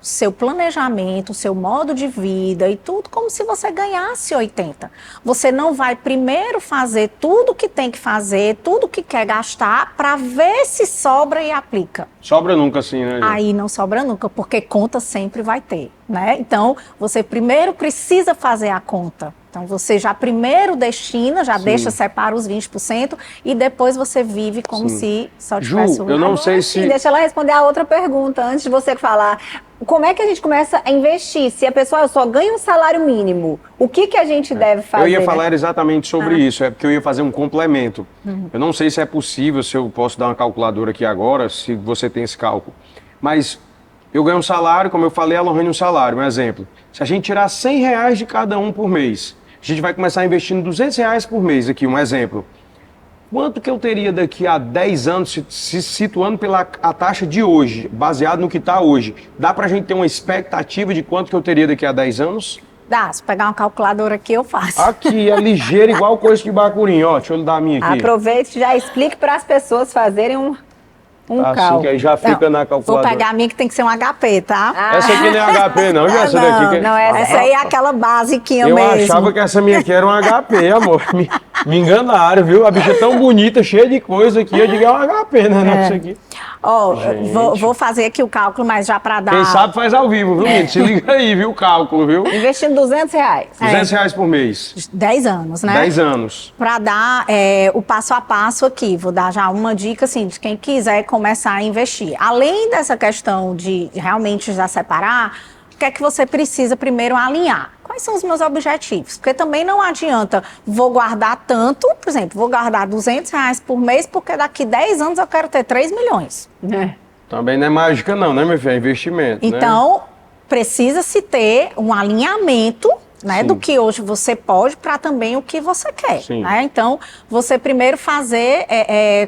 seu planejamento, seu modo de vida e tudo como se você ganhasse 80. Você não vai primeiro fazer tudo que tem que fazer, tudo que quer gastar, para ver se sobra e aplica. Sobra nunca assim, né, gente? Aí não sobra nunca, porque conta sempre vai ter, né? Então, você primeiro precisa fazer a conta. Então, você já primeiro destina, já deixa, separa os 20% e depois você vive como se só tivesse Ju, eu não sei se... Sim, deixa ela responder a outra pergunta antes de você falar. Como é que a gente começa a investir? Se a pessoa só ganha um salário mínimo, o que a gente deve fazer? Eu ia né? falar exatamente sobre isso, é porque eu ia fazer um complemento. Eu não sei se é possível, se eu posso dar uma calculadora aqui agora, se você tem esse cálculo. Mas eu ganho um salário, como eu falei, a Lohane um salário, um exemplo. Se a gente tirar R$100 de cada um por mês, a gente vai começar investindo R$200 por mês aqui, um exemplo. Quanto que eu teria daqui a 10 anos, se situando pela a taxa de hoje, baseado no que está hoje? Dá pra gente ter uma expectativa de quanto que eu teria daqui a 10 anos? Dá, se pegar uma calculadora aqui, eu faço. Aqui, é ligeiro, igual coisa de bacurim, ó. Deixa eu dar a minha aqui. Aproveite e já explique para as pessoas fazerem um Assim cálculo. que aí já fica na Vou calculadora. pegar a minha que tem que ser um HP, tá? Essa aqui não é HP não, já essa daqui. Que... não, Essa aí é aquela basiquinha Eu mesmo. achava que essa minha aqui era um HP, amor. Me enganaram, viu? A bicha é tão bonita, cheia de coisa aqui. Eu digo, é um HP, né? Não, isso aqui. Ó, Gente. vou fazer aqui o cálculo, mas já para dar... Quem sabe faz ao vivo, viu, gente? Se liga aí, viu? O cálculo, viu? Investindo R$200. R$200 por mês. 10 anos, né? 10 anos. Para dar o passo a passo aqui, vou dar já uma dica assim, de quem quiser começar a investir. Além dessa questão de realmente já separar, o que é que você precisa primeiro alinhar? Quais são os meus objetivos? Porque também não adianta, vou guardar tanto, por exemplo, vou guardar R$200 por mês, porque daqui 10 anos eu quero ter 3 milhões. Também não é mágica não, né, meu filho? É investimento, né? Então, precisa-se ter um alinhamento, né, Sim. do que hoje você pode para também o que você quer. Sim. Né? Então, você primeiro fazer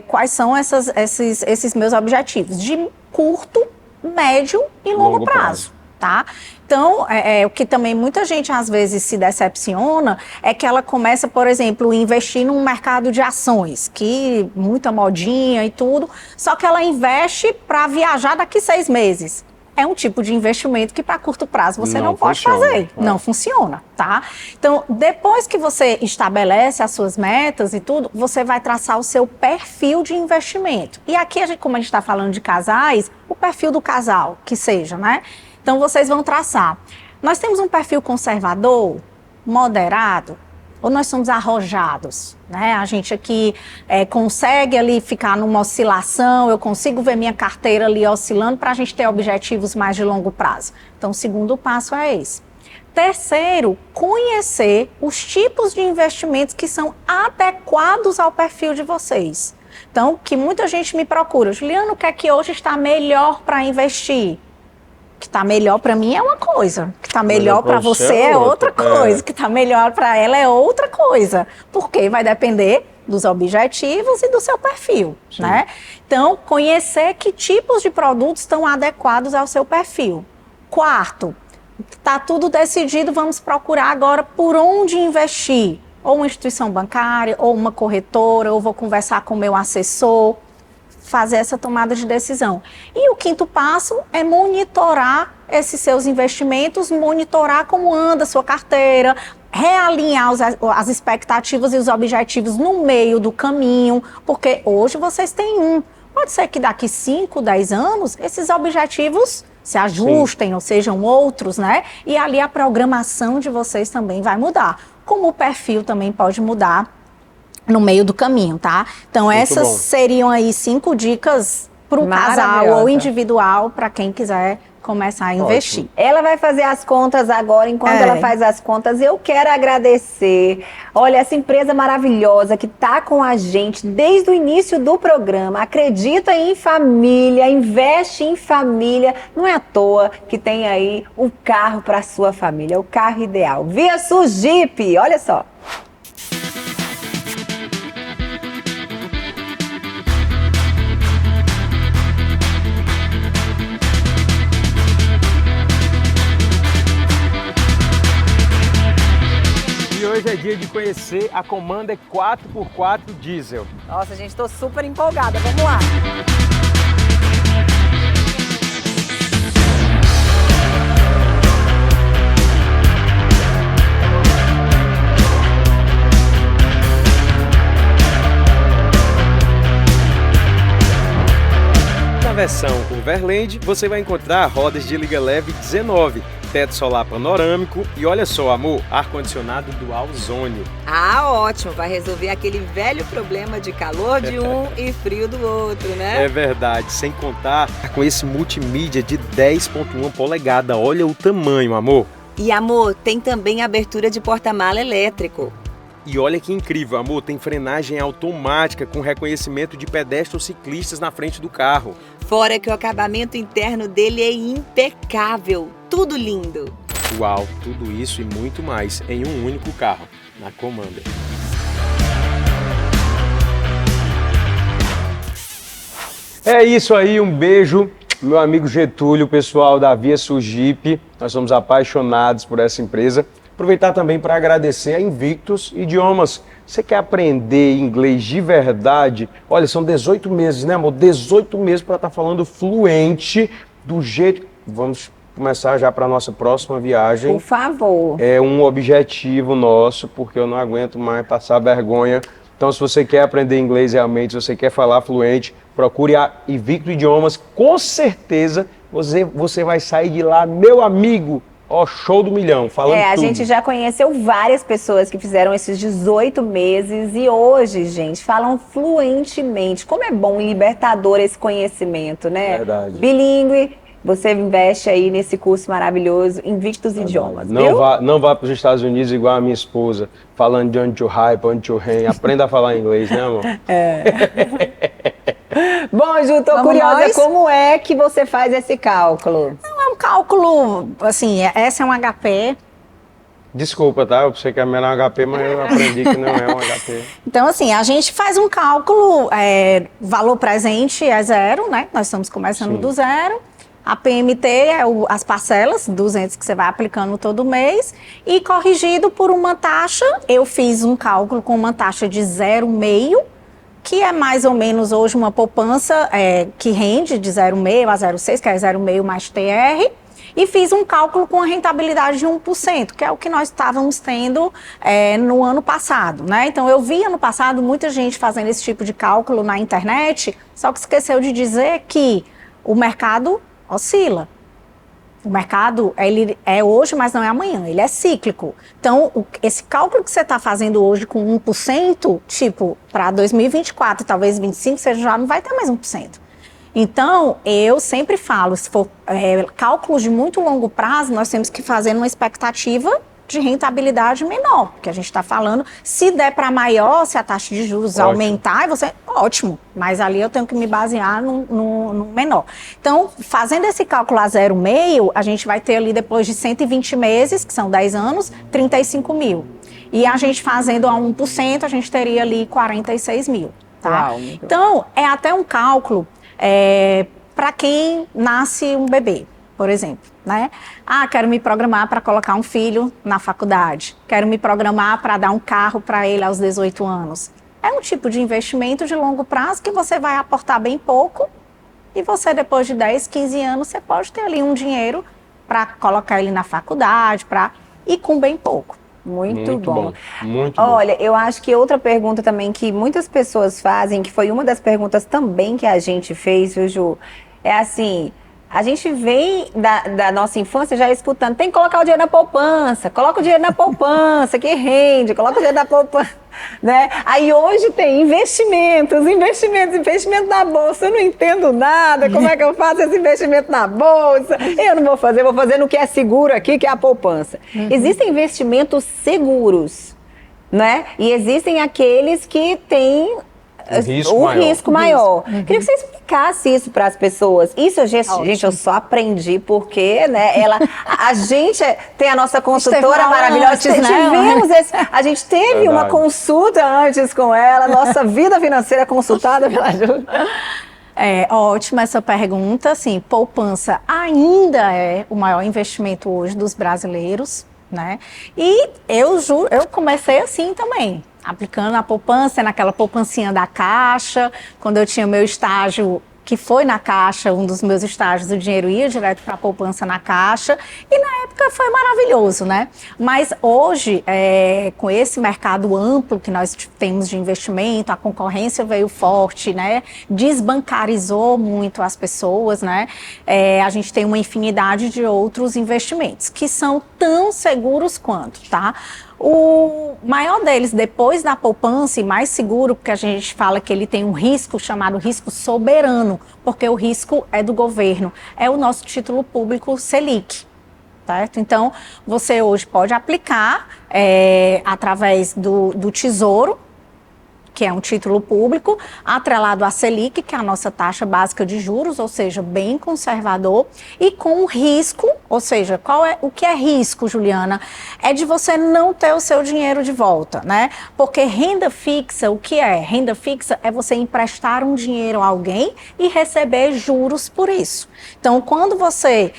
quais são esses meus objetivos de curto, médio e longo prazo. Tá? Então, o que também muita gente às vezes se decepciona é que ela começa, por exemplo, a investir num mercado de ações, que muita modinha e tudo, só que ela investe para viajar daqui 6 meses. É um tipo de investimento que para curto prazo você não pode fazer, não funciona, tá? Então, depois que você estabelece as suas metas e tudo, você vai traçar o seu perfil de investimento. E aqui, como a gente está falando de casais, o perfil do casal, que seja, né? Então, vocês vão traçar. Nós temos um perfil conservador, moderado, ou nós somos arrojados, né? A gente aqui consegue ali ficar numa oscilação, eu consigo ver minha carteira ali oscilando para a gente ter objetivos mais de longo prazo. Então, o segundo passo é esse. Terceiro, conhecer os tipos de investimentos que são adequados ao perfil de vocês. Então, que muita gente me procura. Juliana, o que é que hoje está melhor para investir? O que está melhor para mim é uma coisa, o que está melhor para você é outra coisa, o que está melhor para ela é outra coisa, porque vai depender dos objetivos e do seu perfil, né? Então, conhecer que tipos de produtos estão adequados ao seu perfil. Quarto, está tudo decidido, vamos procurar agora por onde investir, ou uma instituição bancária, ou uma corretora, ou vou conversar com o meu assessor, fazer essa tomada de decisão. E o quinto passo é monitorar esses seus investimentos, monitorar como anda a sua carteira, realinhar as expectativas e os objetivos no meio do caminho, porque hoje vocês têm Pode ser que daqui 5, 10 anos, esses objetivos se ajustem, ou sejam outros, né? E ali a programação de vocês também vai mudar. Como o perfil também pode mudar no meio do caminho, tá? Então, essas seriam aí 5 dicas para o casal ou individual, para quem quiser começar a investir. Ótimo. Ela vai fazer as contas agora, enquanto ela faz as contas, eu quero agradecer. Olha, essa empresa maravilhosa que tá com a gente desde o início do programa, acredita em família, investe em família, não é à toa que tem aí o carro para sua família, o carro ideal. Viasul Jeep, olha só. Hoje é dia de conhecer a Commander 4x4 diesel. Nossa, gente, tô super empolgada. Vamos lá. Na versão Overland, você vai encontrar rodas de liga leve 19, teto solar panorâmico e olha só, amor, ar-condicionado dual zone. Ah, ótimo. Vai resolver aquele velho problema de calor de um e frio do outro, né? É verdade, sem contar com esse multimídia de 10.1 polegada. Olha o tamanho, amor. E, amor, tem também abertura de porta-mala elétrico. E olha que incrível, amor, tem frenagem automática com reconhecimento de pedestres ou ciclistas na frente do carro. Fora que o acabamento interno dele é impecável. Tudo lindo. Uau, tudo isso e muito mais em um único carro, na Commander. É isso aí, um beijo, meu amigo Getúlio, pessoal da Via Sul Jeep. Nós somos apaixonados por essa empresa. Aproveitar também para agradecer a Invictus Idiomas. Você quer aprender inglês de verdade? Olha, são 18 meses, né, amor? 18 meses para estar falando fluente do jeito... Vamos começar já para a nossa próxima viagem. Por favor. É um objetivo nosso, porque eu não aguento mais passar vergonha. Então, se você quer aprender inglês realmente, se você quer falar fluente, procure a Invictus Idiomas. Com certeza, você vai sair de lá, meu amigo, ó, show do milhão, falando a tudo. gente já conheceu várias pessoas que fizeram esses 18 meses e hoje, gente, falam fluentemente. Como é bom e libertador esse conhecimento, né? Verdade. Bilíngue, você investe aí nesse curso maravilhoso, Invictus Idiomas, viu? Não vá para os Estados Unidos igual a minha esposa, falando de onde to hype, onde to rain. Aprenda a falar inglês, né, amor? Bom, Ju, tô curiosa, como é que você faz esse cálculo? Não é um cálculo, assim, essa é um HP. Desculpa, tá? Eu pensei que era um HP, mas eu aprendi que não é um HP. Então, assim, a gente faz um cálculo, valor presente é zero, né? Nós estamos começando do zero. A PMT é as parcelas, 200 que você vai aplicando todo mês. E corrigido por uma taxa, eu fiz um cálculo com uma taxa de 0,5, que é mais ou menos hoje uma poupança que rende de 0,5 a 0,6, que é 0,5 mais TR. E fiz um cálculo com a rentabilidade de 1%, que é o que nós estávamos tendo no ano passado, né? Então, eu vi ano passado muita gente fazendo esse tipo de cálculo na internet, só que esqueceu de dizer que o mercado oscila. O mercado, ele é hoje, mas não é amanhã, ele é cíclico. Então, esse cálculo que você está fazendo hoje com 1%, tipo, para 2024, talvez 2025, você já não vai ter mais 1%. Então, eu sempre falo, se for cálculos de muito longo prazo, nós temos que fazer uma expectativa de rentabilidade menor, porque a gente está falando, se der para maior, se a taxa de juros aumentar, ótimo, mas ali eu tenho que me basear no menor. Então, fazendo esse cálculo a 0,5, a gente vai ter ali depois de 120 meses, que são 10 anos, 35 mil. E a gente fazendo a 1%, a gente teria ali 46 mil, tá? Uau, então, é até um cálculo para quem nasce um bebê, por exemplo, né? Ah, quero me programar para colocar um filho na faculdade. Quero me programar para dar um carro para ele aos 18 anos. É um tipo de investimento de longo prazo que você vai aportar bem pouco e você, depois de 10, 15 anos, você pode ter ali um dinheiro para colocar ele na faculdade, e com bem pouco. Muito bom. Muito Olha, eu acho que outra pergunta também que muitas pessoas fazem, que foi uma das perguntas também que a gente fez, viu, Ju? É assim, a gente vem da nossa infância já escutando, tem que colocar o dinheiro na poupança, coloca o dinheiro na poupança, que rende, coloca o dinheiro na poupança, né? Aí hoje tem investimento na bolsa, eu não entendo nada, como é que eu faço esse investimento na bolsa? Eu não vou fazer no que é seguro aqui, que é a poupança. Existem investimentos seguros, né? E existem aqueles que têm risco maior. Queria que você explicasse isso para as pessoas. Isso, gente, eu só aprendi porque, né, a gente tem a nossa consultora maravilhosa. A gente teve uma consulta antes com ela, nossa vida financeira consultada pela Ju. Ótima essa pergunta. Assim, poupança ainda é o maior investimento hoje dos brasileiros, né? E eu comecei assim também, aplicando a poupança, naquela poupancinha da Caixa. Quando eu tinha meu estágio, que foi na Caixa, um dos meus estágios, o dinheiro ia direto para a poupança na Caixa, e na época foi maravilhoso, né? Mas hoje, com esse mercado amplo que nós temos de investimento, a concorrência veio forte, né? Desbancarizou muito as pessoas, né? A gente tem uma infinidade de outros investimentos que são tão seguros quanto, tá? O maior deles, depois da poupança e mais seguro, porque a gente fala que ele tem um risco chamado risco soberano, porque o risco é do governo, é o nosso título público Selic, certo? Então, você hoje pode aplicar através do Tesouro, que é um título público, atrelado à Selic, que é a nossa taxa básica de juros, ou seja, bem conservador, e com risco, ou seja, o que é risco, Juliana? É de você não ter o seu dinheiro de volta, né? Porque renda fixa, o que é? Renda fixa é você emprestar um dinheiro a alguém e receber juros por isso. Então, quando você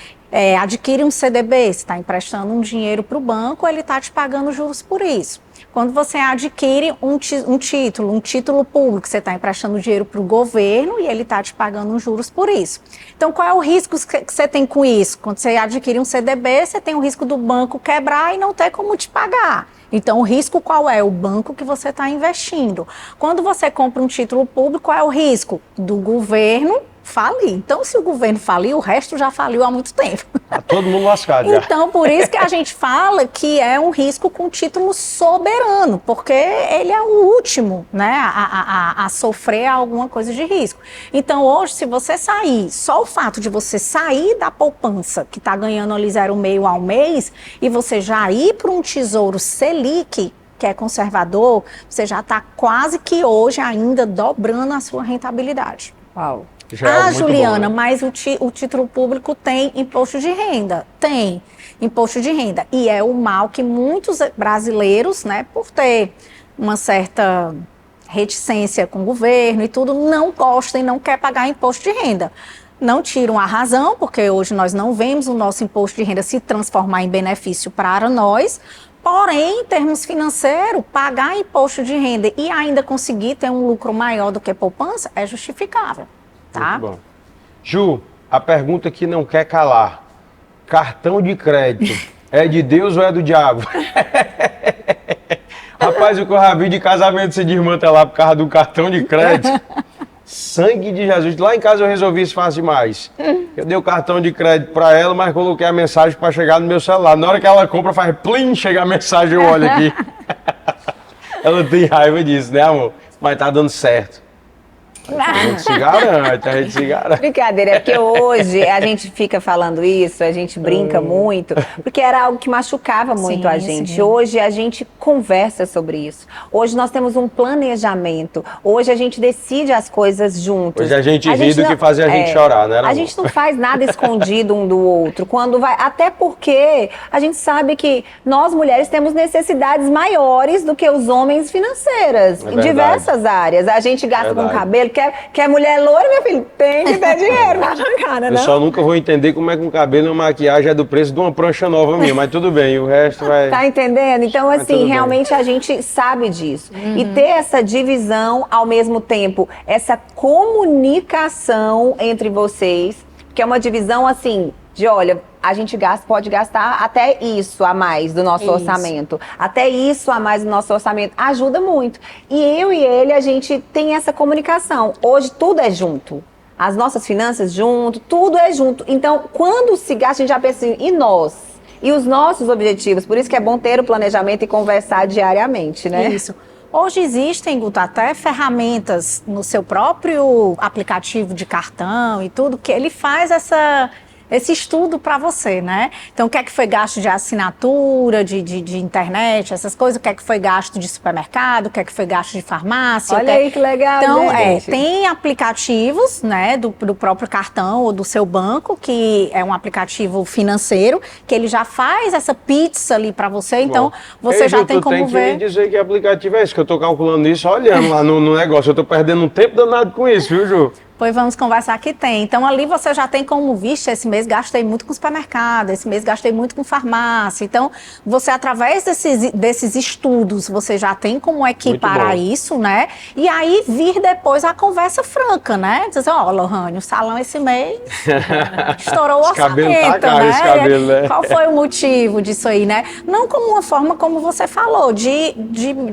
adquire um CDB, você está emprestando um dinheiro para o banco, ele está te pagando juros por isso. Quando você adquire um título público, você está emprestando dinheiro para o governo e ele está te pagando juros por isso. Então, qual é o risco que você tem com isso? Quando você adquire um CDB, você tem o risco do banco quebrar e não ter como te pagar. Então, o risco qual é? O banco que você está investindo. Quando você compra um título público, qual é o risco? Do governo falir. Então, se o governo falir, o resto já faliu há muito tempo. Tá todo mundo lascado já. Então, por isso que a gente fala que é um risco com título soberano, porque ele é o último, né, a sofrer alguma coisa de risco. Então, hoje, se você sair, só o fato de você sair da poupança, que está ganhando ali 0,5 ao mês, e você já ir para um tesouro Selic, que é conservador, você já está quase que hoje ainda dobrando a sua rentabilidade. Uau. Juliana, bom, né? mas o título público tem imposto de renda? Tem imposto de renda. E é o mal que muitos brasileiros, né, por ter uma certa reticência com o governo e tudo, não gostam e não quer pagar imposto de renda. Não tiram a razão, porque hoje nós não vemos o nosso imposto de renda se transformar em benefício para nós. Porém, em termos financeiros, pagar imposto de renda e ainda conseguir ter um lucro maior do que poupança é justificável. Tá? Muito bom. Ju, a pergunta que não quer calar. Cartão de crédito é de Deus ou é do diabo? Rapaz, o que eu já vi de casamento se desmantelar por causa do cartão de crédito. Sangue de Jesus. Lá em casa eu resolvi isso fácil demais. Eu dei o cartão de crédito para ela, mas coloquei a mensagem para chegar no meu celular. Na hora que ela compra, faz plim, chega a mensagem, eu olho aqui. Ela tem raiva disso, né, amor? Mas tá dando certo. A gente se garante, a gente se garante. Brincadeira, é porque hoje a gente fica falando isso, a gente brinca muito, porque era algo que machucava muito a gente. Sim. Hoje a gente conversa sobre isso. Hoje nós temos um planejamento. Hoje a gente decide as coisas juntos. Hoje a gente ri do que fazia a gente chorar, né, amor? A gente não faz nada escondido um do outro. Quando vai, até porque a gente sabe que nós mulheres temos necessidades maiores do que os homens financeiras, em diversas áreas. A gente gasta com cabelo. Quer mulher loura, meu filho? Tem que ter dinheiro na cara, né? Eu só nunca vou entender como é que um cabelo e uma maquiagem é do preço de uma prancha nova minha, mas tudo bem, o resto vai... Tá entendendo? Então, assim, realmente a gente sabe disso. E ter essa divisão, ao mesmo tempo, essa comunicação entre vocês, que é uma divisão, assim, de, olha, a gente pode gastar até isso a mais do nosso orçamento. Até isso a mais do nosso orçamento. Ajuda muito. E eu e ele, a gente tem essa comunicação. Hoje tudo é junto. As nossas finanças junto, tudo é junto. Então, quando se gasta, a gente já pensa assim, e nós? E os nossos objetivos? Por isso que é bom ter o planejamento e conversar diariamente, né? Isso. Hoje existem, Guto, até ferramentas no seu próprio aplicativo de cartão e tudo, que ele faz esse estudo para você, né? Então, o que é que foi gasto de assinatura, de internet, essas coisas, o que é que foi gasto de supermercado, o que é que foi gasto de farmácia. Olha aí que legal, então, gente. Tem aplicativos, né, do próprio cartão ou do seu banco, que é um aplicativo financeiro, que ele já faz essa pizza ali para você, então você já tem como ver. Tu tem que dizer que aplicativo é esse, que eu tô calculando isso olhando lá no negócio, eu tô perdendo um tempo danado com isso, viu, Ju? Pois vamos conversar que tem. Então ali você já tem como, vixe, esse mês gastei muito com supermercado, esse mês gastei muito com farmácia. Então você, através desses estudos, você já tem como equiparar isso, né? E aí vir depois a conversa franca, né? Dizer, ó, Lohane, o salão esse mês estourou o orçamento, né? Cabelo, né? Qual foi o motivo disso aí, né? Não como uma forma, como você falou, de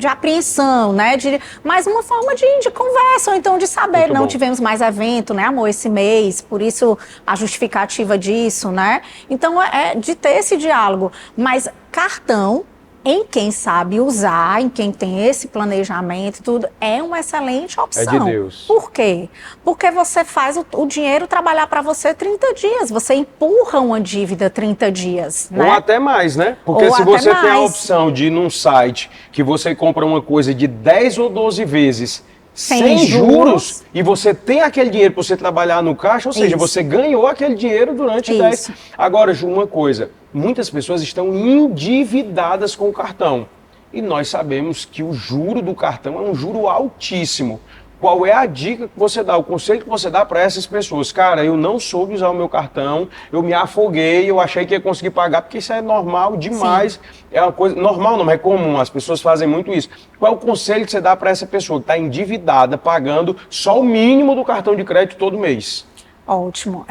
apreensão, né? Mas uma forma de conversa, ou então de saber, Muito não bom. tivemos mais evento, né, amor, esse mês, por isso a justificativa disso, né? Então, é de ter esse diálogo. Mas cartão, em quem sabe usar, em quem tem esse planejamento, tudo, é uma excelente opção. É de Deus. Por quê? Porque você faz o dinheiro trabalhar para você 30 dias, você empurra uma dívida 30 dias, né? Ou até mais, né? Porque Ou se até você tem a mais. opção de ir num site que você compra uma coisa de 10 ou 12 vezes sem juros, e você tem aquele dinheiro para você trabalhar no caixa, ou seja, Isso. você ganhou aquele dinheiro durante Isso. 10. Agora, Ju, uma coisa, muitas pessoas estão endividadas com o cartão. E nós sabemos que o juro do cartão é um juro altíssimo. Qual é a dica que você dá, o conselho que você dá para essas pessoas? Cara, eu não soube usar o meu cartão, eu me afoguei, eu achei que ia conseguir pagar, porque isso é normal demais. Sim. É uma coisa normal, não é comum, as pessoas fazem muito isso. Qual é o conselho que você dá para essa pessoa que está endividada, pagando só o mínimo do cartão de crédito todo mês? Ótimo.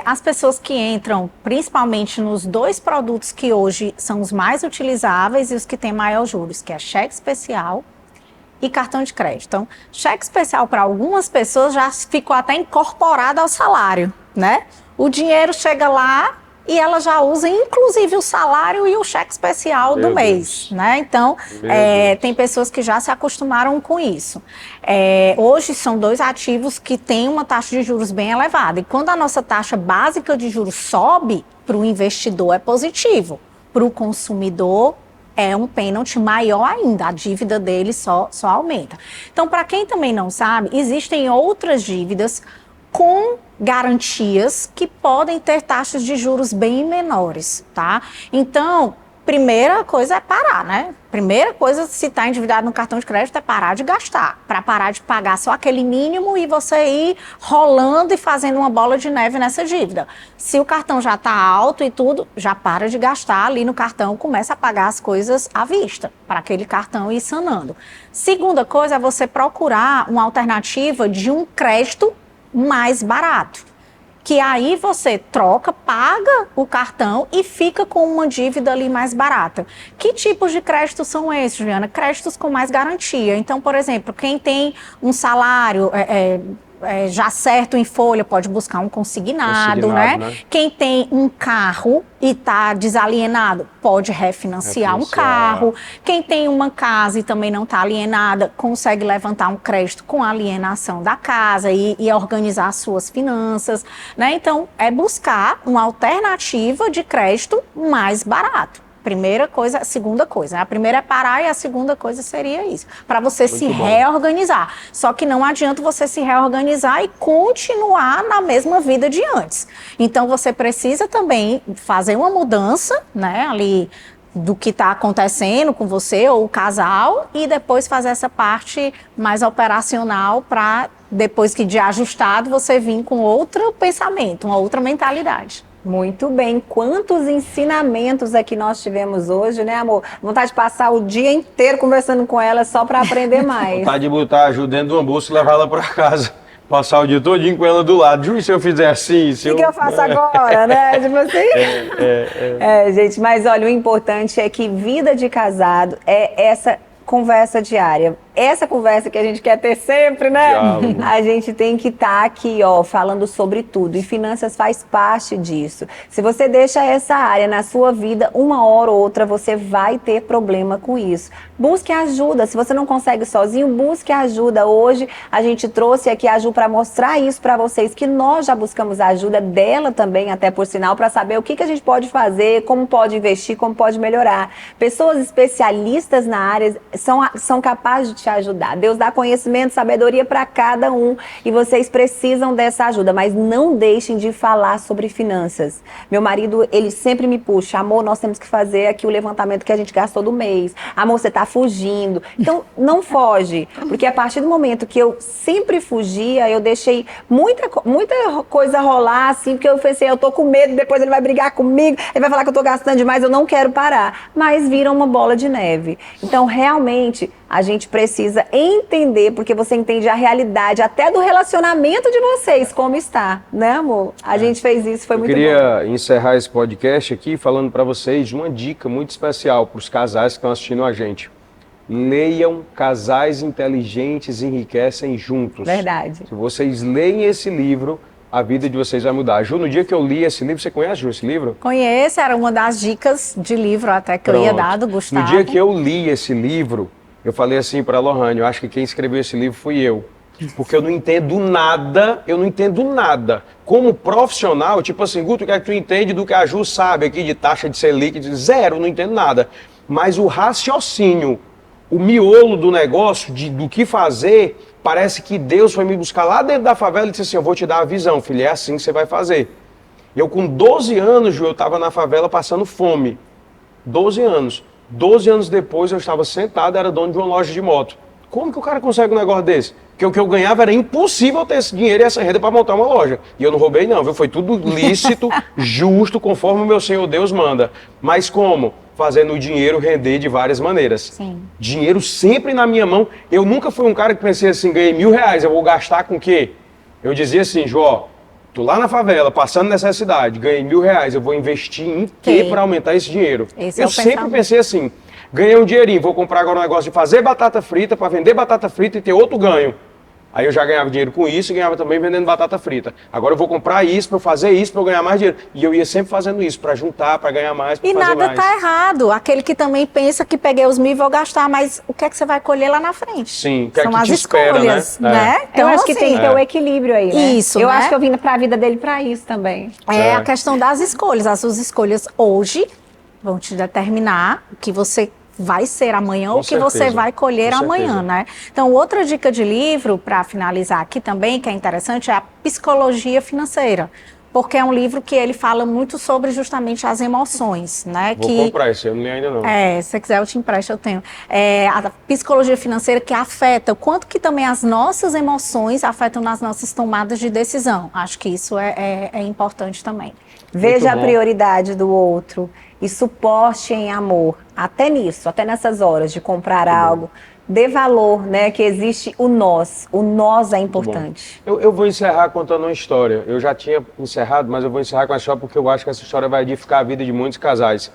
As pessoas que entram, principalmente nos 2 produtos que hoje são os mais utilizáveis e os que têm maior juros, que é cheque especial e cartão de crédito. Então, cheque especial para algumas pessoas já ficou até incorporado ao salário, né? O dinheiro chega lá e ela já usa inclusive o salário e o cheque especial do mês, né? Então, tem pessoas que já se acostumaram com isso. Hoje são 2 ativos que têm uma taxa de juros bem elevada. E quando a nossa taxa básica de juros sobe, para o investidor é positivo, para o consumidor é um pênalti maior ainda, a dívida dele só aumenta. Então, para quem também não sabe, existem outras dívidas com garantias que podem ter taxas de juros bem menores, tá? Então, primeira coisa é parar, né? Primeira coisa, se está endividado no cartão de crédito, é parar de gastar, para parar de pagar só aquele mínimo e você ir rolando e fazendo uma bola de neve nessa dívida. Se o cartão já está alto e tudo, já para de gastar ali no cartão, começa a pagar as coisas à vista, para aquele cartão ir sanando. Segunda coisa é você procurar uma alternativa de um crédito mais barato, que aí você troca, paga o cartão e fica com uma dívida ali mais barata. Que tipos de créditos são esses, Juliana? Créditos com mais garantia. Então, por exemplo, quem tem um salário já certo em folha pode buscar um consignado, né? Quem tem um carro e está desalienado pode refinanciar um carro. Quem tem uma casa e também não está alienada consegue levantar um crédito com a alienação da casa e organizar as suas finanças, né? Então, é buscar uma alternativa de crédito mais barato. Primeira coisa, a segunda coisa. A primeira é parar e a segunda coisa seria isso. Para você se reorganizar. Só que não adianta você se reorganizar e continuar na mesma vida de antes. Então, você precisa também fazer uma mudança, né, ali do que está acontecendo com você ou o casal e depois fazer essa parte mais operacional para, depois que de ajustado, você vir com outro pensamento, uma outra mentalidade. Muito bem, quantos ensinamentos aqui nós tivemos hoje, né, amor? Vontade de passar o dia inteiro conversando com ela só para aprender mais. Vontade de botar a Ju dentro de uma bolsa e levar ela para casa. Passar o dia todinho com ela do lado. Ju, se eu fizer assim... O que eu faço agora, né? Tipo assim. Gente, mas olha, o importante é que vida de casado é essa conversa diária. Essa conversa que a gente quer ter sempre, né? Diálogo. A gente tem que estar aqui, ó, falando sobre tudo. E finanças faz parte disso. Se você deixa essa área na sua vida, uma hora ou outra você vai ter problema com isso. Busque ajuda. Se você não consegue sozinho, busque ajuda. Hoje a gente trouxe aqui a Ju para mostrar isso para vocês, que nós já buscamos a ajuda dela também, até por sinal, para saber o que a gente pode fazer, como pode investir, como pode melhorar. Pessoas especialistas na área são capazes de te ajudar. Deus dá conhecimento, sabedoria para cada um e vocês precisam dessa ajuda, mas não deixem de falar sobre finanças. Meu marido, ele sempre me puxa, amor, nós temos que fazer aqui o levantamento que a gente gastou do mês. Amor, você tá fugindo. Então, não foge, porque a partir do momento que eu sempre fugia, eu deixei muita coisa rolar, assim, porque eu pensei, eu tô com medo, depois ele vai brigar comigo, ele vai falar que eu tô gastando demais, eu não quero parar. Mas vira uma bola de neve. Então, realmente, a gente precisa entender, porque você entende a realidade até do relacionamento de vocês, como está, né, amor? A gente fez isso, foi muito bom. Eu queria encerrar esse podcast aqui falando para vocês de uma dica muito especial para os casais que estão assistindo a gente. Leiam Casais Inteligentes Enriquecem Juntos. Verdade. Se vocês leem esse livro, a vida de vocês vai mudar. Ju, no dia que eu li esse livro, você conhece, Ju, esse livro? Conheço, era uma das dicas de livro até que eu ia dar do Gustavo. No dia que eu li esse livro, eu falei assim para a Lohane, eu acho que quem escreveu esse livro fui eu. Porque eu não entendo nada. Como profissional, tipo assim, Guto, o que é que tu entende do que a Ju sabe aqui de taxa de Selic? Zero, não entendo nada. Mas o raciocínio, o miolo do negócio, do que fazer, parece que Deus foi me buscar lá dentro da favela e disse assim, eu vou te dar a visão, filho, é assim que você vai fazer. Eu com 12 anos, Ju, eu estava na favela passando fome. 12 anos. 12 anos depois eu estava sentado, era dono de uma loja de moto. Como que o cara consegue um negócio desse? Porque o que eu ganhava era impossível ter esse dinheiro e essa renda para montar uma loja. E eu não roubei não, viu? Foi tudo lícito, justo, conforme o meu Senhor Deus manda. Mas como? Fazendo o dinheiro render de várias maneiras. Sim. Dinheiro sempre na minha mão. Eu nunca fui um cara que pensei assim, ganhei R$1.000, eu vou gastar com o quê? Eu dizia assim, Jó, tô lá na favela, passando necessidade, ganhei R$1.000, eu vou investir em quê para aumentar esse dinheiro? Eu sempre pensei assim, ganhei um dinheirinho, vou comprar agora um negócio de fazer batata frita, para vender batata frita e ter outro ganho. Aí eu já ganhava dinheiro com isso e ganhava também vendendo batata frita. Agora eu vou comprar isso para eu fazer isso para eu ganhar mais dinheiro. E eu ia sempre fazendo isso, para juntar, para ganhar mais, para fazer mais. E nada tá errado. Aquele que também pensa que peguei os 1.000 e vou gastar, mas o que é que você vai colher lá na frente? Sim, o que é São que as te espera, escolhas, né? Então, eu acho que assim, tem que ter o equilíbrio aí, né? Isso, eu né? acho que eu vim para a vida dele para isso também. É a questão das escolhas. As suas escolhas hoje vão te determinar o que você vai ser amanhã ou o que você vai colher amanhã, né? Então, outra dica de livro, para finalizar aqui também, que é interessante, é a Psicologia Financeira. Porque é um livro que ele fala muito sobre justamente as emoções, né? Vou comprar esse, eu não li ainda não. Se você quiser eu te empresto, eu tenho. A psicologia financeira que afeta, o quanto que também as nossas emoções afetam nas nossas tomadas de decisão. Acho que isso é importante também. Veja a prioridade do outro e suporte em amor. Até nisso, até nessas horas de comprar algo. Dê valor, né? Que existe o nós. O nós é importante. Eu vou encerrar contando uma história. Eu já tinha encerrado, mas eu vou encerrar com a história porque eu acho que essa história vai edificar a vida de muitos casais.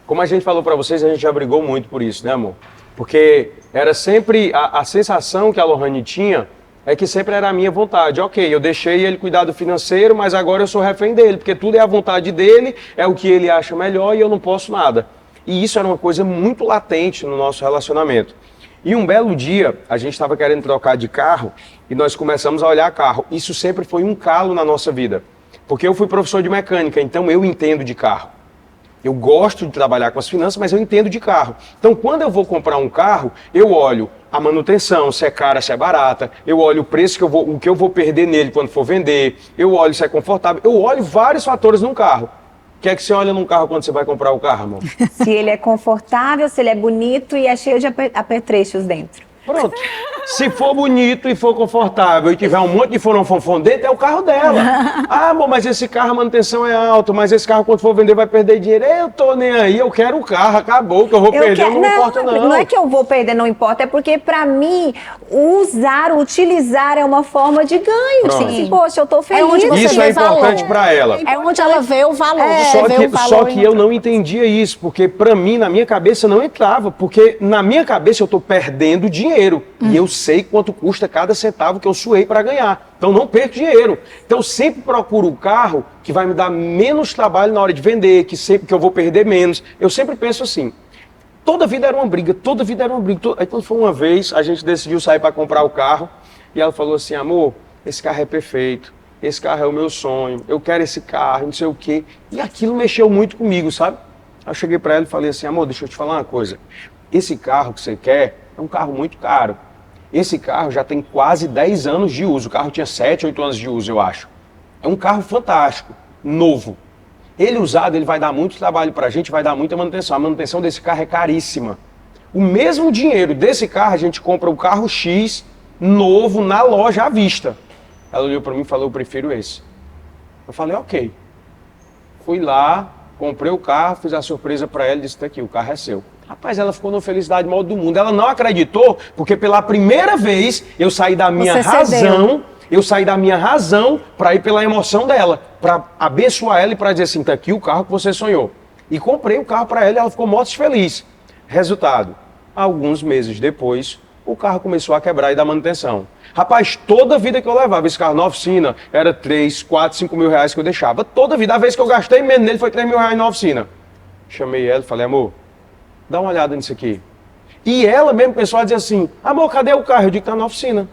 Como a gente falou para vocês, a gente já brigou muito por isso, né, amor? Porque era sempre a sensação que a Lohane tinha é que sempre era a minha vontade. Ok, eu deixei ele cuidar do financeiro, mas agora eu sou refém dele, porque tudo é a vontade dele, é o que ele acha melhor e eu não posso nada. E isso era uma coisa muito latente no nosso relacionamento. E um belo dia, a gente estava querendo trocar de carro e nós começamos a olhar carro. Isso sempre foi um calo na nossa vida, porque eu fui professor de mecânica, então eu entendo de carro. Eu gosto de trabalhar com as finanças, mas eu entendo de carro. Então, quando eu vou comprar um carro, eu olho a manutenção, se é cara, se é barata. Eu olho o preço o que eu vou perder nele quando for vender. Eu olho se é confortável. Eu olho vários fatores num carro. O que é que você olha num carro quando você vai comprar o carro, amor? Se ele é confortável, se ele é bonito e é cheio de apetrechos dentro. Pronto. Se for bonito e for confortável e tiver um monte de fonfon dentro, é o carro dela. Ah, amor, mas esse carro a manutenção é alta, mas esse carro quando for vender vai perder dinheiro. Eu tô nem aí, eu quero o carro, acabou, que eu vou perder, não importa não. Não é que eu vou perder, não importa, é porque pra mim, utilizar é uma forma de ganho. Sim. Poxa, eu tô feliz. É onde você isso é importante pra ela. É onde ela vê o valor. Só que eu não entendia isso, porque pra mim, na minha cabeça, não entrava. Porque na minha cabeça eu tô perdendo dinheiro. E eu sei quanto custa cada centavo que eu suei para ganhar. Então não perco dinheiro. Então eu sempre procuro o carro que vai me dar menos trabalho na hora de vender, que eu vou perder menos. Eu sempre penso assim. Toda vida era uma briga, toda vida era uma briga. Aí quando foi uma vez, a gente decidiu sair para comprar o carro e ela falou assim, amor, esse carro é perfeito, esse carro é o meu sonho, eu quero esse carro, não sei o quê. E aquilo mexeu muito comigo, sabe? Aí eu cheguei para ela e falei assim, amor, deixa eu te falar uma coisa. Esse carro que você quer é um carro muito caro. Esse carro já tem quase 10 anos de uso. O carro tinha 7, 8 anos de uso, eu acho. É um carro fantástico, novo. Ele usado, ele vai dar muito trabalho pra gente, vai dar muita manutenção. A manutenção desse carro é caríssima. O mesmo dinheiro desse carro, a gente compra o carro X novo na loja à vista. Ela olhou pra mim e falou, eu prefiro esse. Eu falei, ok. Fui lá, comprei o carro, fiz a surpresa pra ela e disse, tá aqui, o carro é seu. Rapaz, ela ficou numa felicidade maior do mundo. Ela não acreditou, porque pela primeira vez eu saí da minha razão, para ir pela emoção dela, para abençoar ela e para dizer assim, tá aqui o carro que você sonhou. E comprei o carro para ela e ela ficou muito feliz. Resultado, alguns meses depois, o carro começou a quebrar e dar manutenção. Rapaz, toda vida que eu levava esse carro na oficina, era 3, 4, 5 mil reais que eu deixava. Toda vida, a vez que eu gastei menos nele foi 3 mil reais na oficina. Chamei ela e falei, amor, dá uma olhada nisso aqui. E ela mesmo, o pessoal dizia assim, amor, cadê o carro? Eu digo, tá na oficina.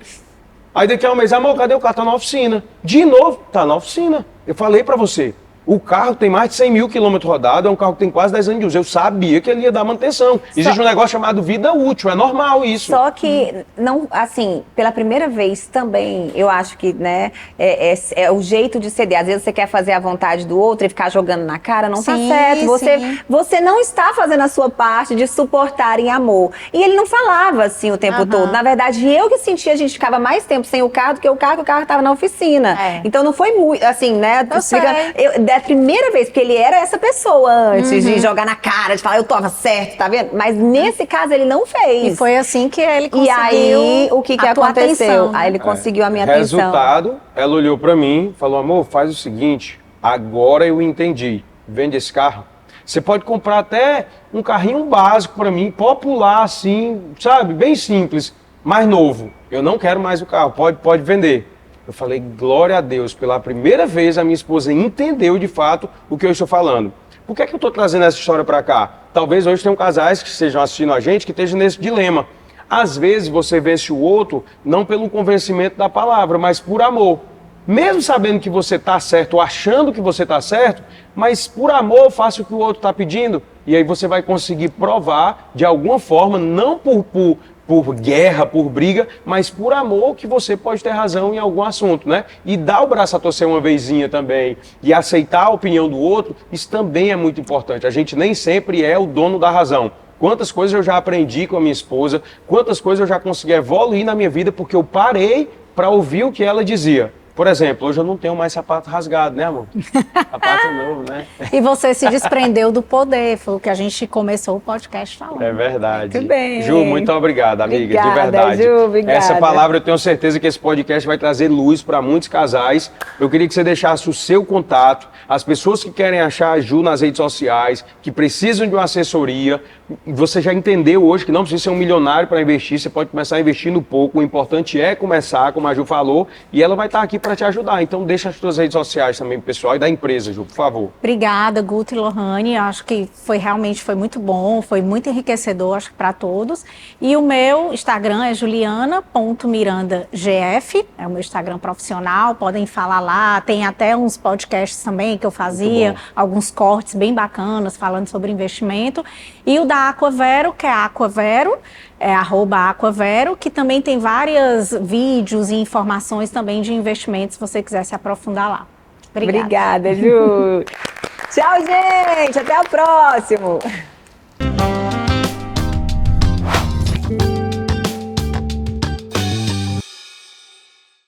Aí daqui a um mês, amor, cadê o carro? Tá na oficina. De novo, tá na oficina. Eu falei pra você, o carro tem mais de 100 mil quilômetros rodados, é um carro que tem quase 10 anos de uso. Eu sabia que ele ia dar manutenção. Existe um negócio chamado vida útil, é normal isso. Só que, não, assim, pela primeira vez também, eu acho que, né, é o jeito de ceder. Às vezes você quer fazer a vontade do outro e ficar jogando na cara, não tá certo. Você não está fazendo a sua parte de suportar em amor. E ele não falava assim o tempo todo. Na verdade, eu que sentia, a gente ficava mais tempo sem o carro do que o carro estava na oficina. Então não foi muito, assim, né? Da primeira vez, porque ele era essa pessoa antes de jogar na cara, de falar, eu tava certo, tá vendo? Mas nesse caso ele não fez. E foi assim que ele conseguiu. E aí, o que aconteceu? Atenção, né? Aí ele conseguiu a minha atenção. Resultado, ela olhou pra mim, falou, amor, faz o seguinte, agora eu entendi, vende esse carro. Você pode comprar até um carrinho básico pra mim, popular assim, sabe, bem simples, mais novo. Eu não quero mais o carro, pode vender. Eu falei, glória a Deus, pela primeira vez a minha esposa entendeu de fato o que eu estou falando. Por que é que eu estou trazendo essa história para cá? Talvez hoje tenham casais que estejam assistindo a gente que estejam nesse dilema. Às vezes você vence o outro não pelo convencimento da palavra, mas por amor. Mesmo sabendo que você está certo, ou achando que você está certo, mas por amor faça o que o outro está pedindo. E aí você vai conseguir provar de alguma forma, não por guerra, por briga, mas por amor que você pode ter razão em algum assunto, né? E dar o braço a torcer uma vezinha também e aceitar a opinião do outro, isso também é muito importante. A gente nem sempre é o dono da razão. Quantas coisas eu já aprendi com a minha esposa, quantas coisas eu já consegui evoluir na minha vida porque eu parei para ouvir o que ela dizia. Por exemplo, hoje eu não tenho mais sapato rasgado, né, amor? Sapato novo, né? E você se desprendeu do poder, foi o que a gente começou o podcast falando. É verdade. Muito bem. Ju, muito obrigado, amiga, Obrigada, de verdade. Ju, obrigada. Essa palavra eu tenho certeza que esse podcast vai trazer luz para muitos casais. Eu queria que você deixasse o seu contato, as pessoas que querem achar a Ju nas redes sociais, que precisam de uma assessoria. Você já entendeu hoje que não precisa ser um milionário para investir, você pode começar investindo pouco. O importante é começar, como a Ju falou, e ela vai estar aqui para te ajudar. Então deixa as suas redes sociais também, pessoal, e da empresa, Ju, por favor. Obrigada, Guto e Lohane. Acho que realmente foi muito bom, foi muito enriquecedor, acho que para todos. E o meu Instagram é juliana.mirandagf, é o meu Instagram profissional, podem falar lá. Tem até uns podcasts também que eu fazia, alguns cortes bem bacanas falando sobre investimento. E o da Aquavero, que é Aquavero, é @Aquavero, que também tem vários vídeos e informações também de investimentos, se você quiser se aprofundar lá. Obrigada, Ju. Tchau, gente. Até o próximo.